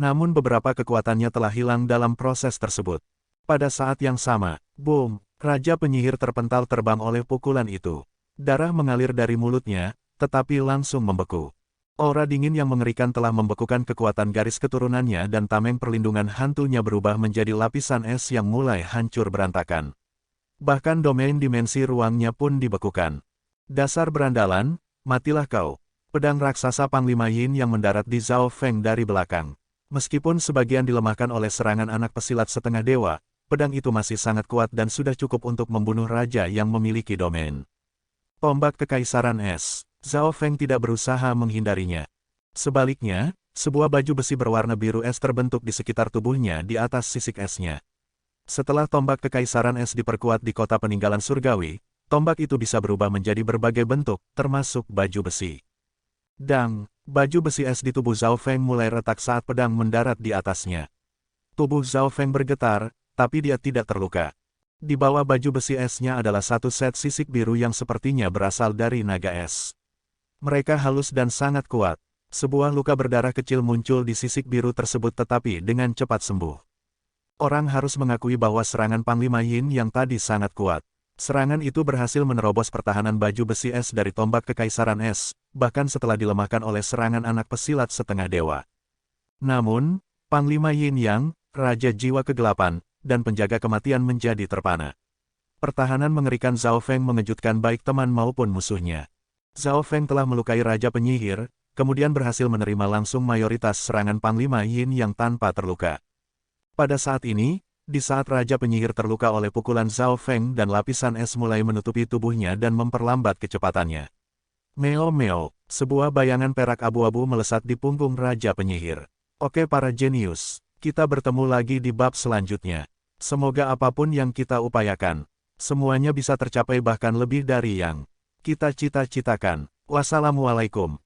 Namun beberapa kekuatannya telah hilang dalam proses tersebut. Pada saat yang sama, boom! Raja penyihir terpental terbang oleh pukulan itu. Darah mengalir dari mulutnya, tetapi langsung membeku. Aura dingin yang mengerikan telah membekukan kekuatan garis keturunannya dan tameng perlindungan hantunya berubah menjadi lapisan es yang mulai hancur berantakan. Bahkan domain dimensi ruangnya pun dibekukan. Dasar berandalan, matilah kau. Pedang raksasa Panglima Yin yang mendarat di Zhao Feng dari belakang. Meskipun sebagian dilemahkan oleh serangan anak pesilat setengah dewa, pedang itu masih sangat kuat dan sudah cukup untuk membunuh raja yang memiliki domain. Tombak Kekaisaran Es. Zhao Feng tidak berusaha menghindarinya. Sebaliknya, sebuah baju besi berwarna biru es terbentuk di sekitar tubuhnya di atas sisik esnya. Setelah tombak Kekaisaran Es diperkuat di kota peninggalan surgawi, tombak itu bisa berubah menjadi berbagai bentuk, termasuk baju besi. Dang, baju besi es di tubuh Zhao Feng mulai retak saat pedang mendarat di atasnya. Tubuh Zhao Feng bergetar, tapi dia tidak terluka. Di bawah baju besi esnya adalah satu set sisik biru yang sepertinya berasal dari naga es. Mereka halus dan sangat kuat. Sebuah luka berdarah kecil muncul di sisik biru tersebut tetapi dengan cepat sembuh. Orang harus mengakui bahwa serangan Panglima Yin yang tadi sangat kuat. Serangan itu berhasil menerobos pertahanan baju besi es dari tombak Kekaisaran Es, bahkan setelah dilemahkan oleh serangan anak pesilat setengah dewa. Namun, Panglima Yin Yang, Raja Jiwa Kegelapan, dan penjaga kematian menjadi terpana. Pertahanan mengerikan Zhao Feng mengejutkan baik teman maupun musuhnya. Zhao Feng telah melukai Raja Penyihir, kemudian berhasil menerima langsung mayoritas serangan Panglima Yin yang tanpa terluka. Pada saat ini, di saat Raja Penyihir terluka oleh pukulan Zhao Feng dan lapisan es mulai menutupi tubuhnya dan memperlambat kecepatannya. Meo-meo, sebuah bayangan perak abu-abu melesat di punggung Raja Penyihir. Oke para jenius, kita bertemu lagi di bab selanjutnya. Semoga apapun yang kita upayakan, semuanya bisa tercapai bahkan lebih dari yang kita cita-citakan. Wassalamualaikum.